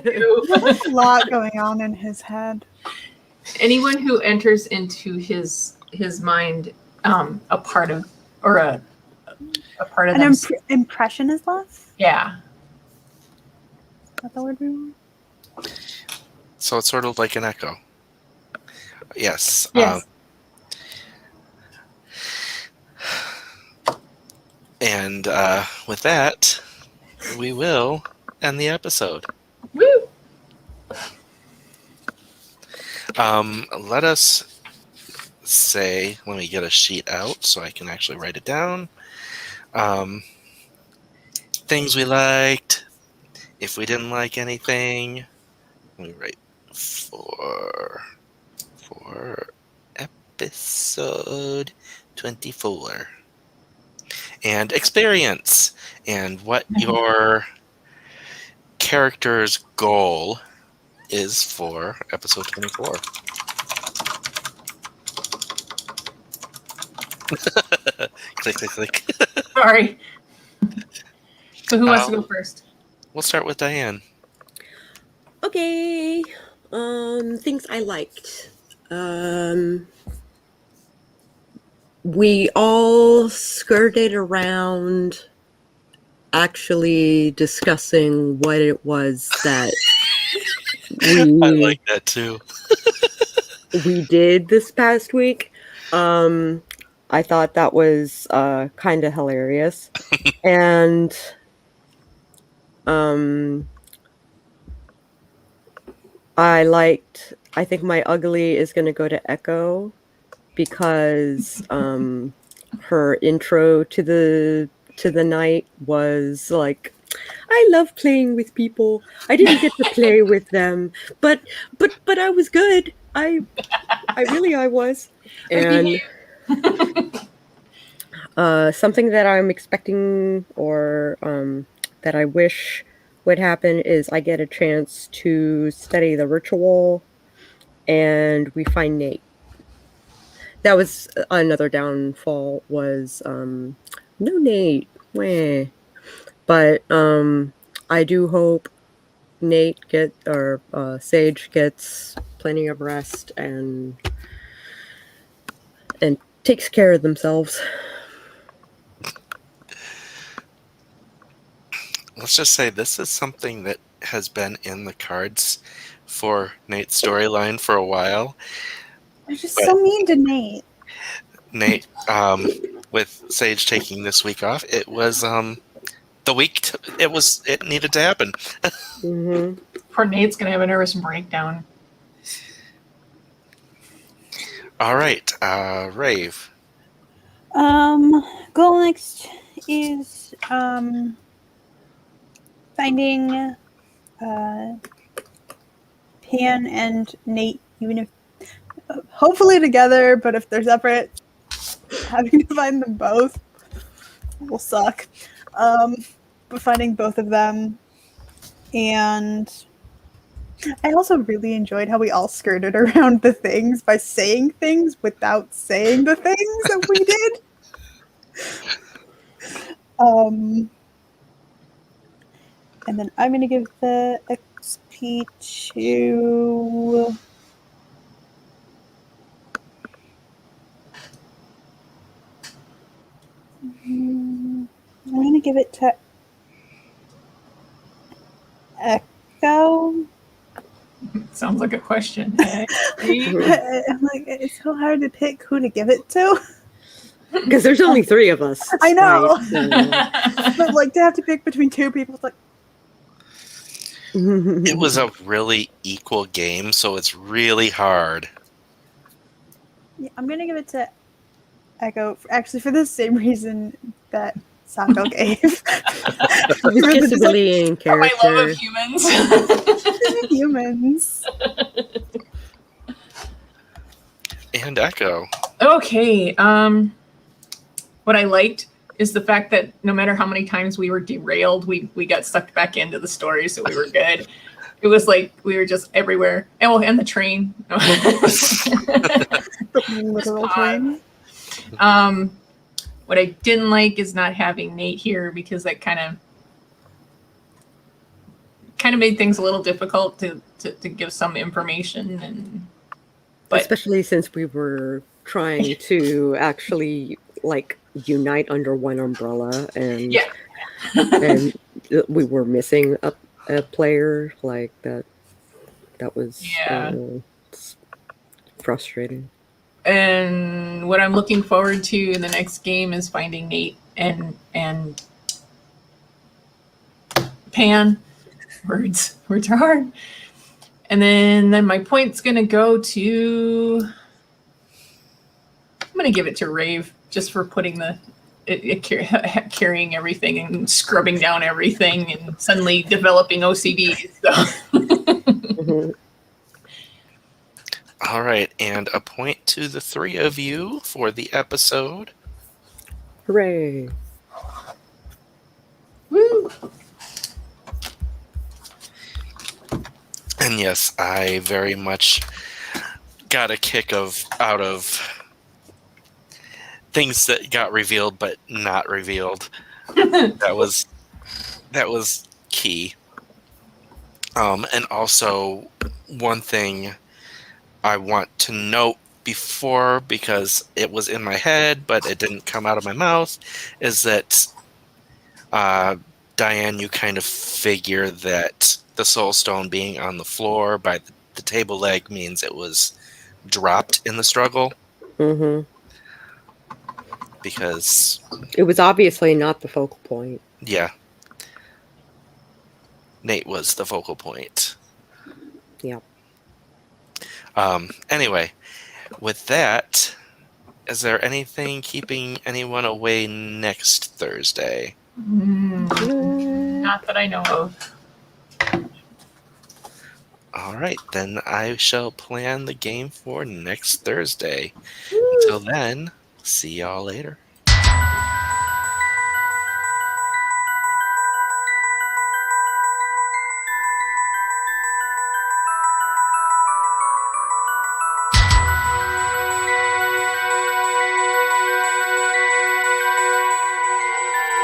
There's a lot going on in his head. Anyone who enters into his mind, a part of, or a part of An them. impression is lost? Yeah. Is that the word we want? So it's sort of like an echo. Yes. Yes. And with that, we will end the episode. Woo! Let us say, let me get a sheet out so I can actually write it down. Things we liked. If we didn't like anything, let me write for episode 24. And experience, and what your character's goal is for episode 24. Click, click, click. Sorry. So who wants to go first? We'll start with Diane. Okay. Things I liked. We all skirted around actually discussing what it was that I like that too. we did this past week. I thought that was kind of hilarious. And I think my ugly is going to go to Echo because her intro to the night was like, I love playing with people. I didn't get to play with them, but I was good. I was. And something that I'm expecting or that I wish would happen is I get a chance to study the ritual and we find Nate. That was another downfall was no Nate. Wah. But I do hope Nate Sage gets plenty of rest and takes care of themselves. Let's just say this is something that has been in the cards for Nate's storyline for a while. They're just so mean to Nate. Nate, with Sage taking this week off, it was the week. It needed to happen. Mm-hmm. Poor Nate's gonna have a nervous breakdown. All right, Rave. Goal next is finding Pan and Nate, even if hopefully together, but if they're separate, having to find them both will suck. But finding both of them, and I also really enjoyed how we all skirted around the things by saying things without saying the things that we did. And then I'm gonna give the XP to I'm gonna give it to Echo. Sounds like a question. I'm like, it's so hard to pick who to give it to. Because there's only 3 of us. I know. Right? But like to have to pick between 2 people, it's like It was a really equal game, so it's really hard. yeah, I'm gonna give it to Echo actually for the same reason that Sako gave. It's just a bullying For my love character. of humans. Humans. And Echo. Okay. What I liked is the fact that no matter how many times we were derailed, we got sucked back into the story, so we were good. It was like we were just everywhere. And the train. The literal train. What I didn't like is not having Nate here because that kind of made things a little difficult to give some information but Especially since we were trying to actually like unite under one umbrella, and Yeah. and we were missing a player like that. That was Yeah. frustrating. And what I'm looking forward to in the next game is finding Nate and Pan. Words are hard. And then my point's gonna go to. I'm gonna give it to Rave just for putting carrying everything and scrubbing down everything and suddenly developing OCD. So. Mhm. All right, and a point to the three of you for the episode. Hooray! Woo! And yes, I very much got a kick out of things that got revealed but not revealed. That was key. And also one thing I want to note before, because it was in my head but it didn't come out of my mouth, is that Diane, you kind of figure that the soul stone being on the floor by the table leg means it was dropped in the struggle, Mm-hmm. because It was obviously not the focal point. yeah, Nate was the focal point. Yeah. Anyway, with that, is there anything keeping anyone away next Thursday? Not that I know of. All right, then I shall plan the game for next Thursday. Until then, see y'all later.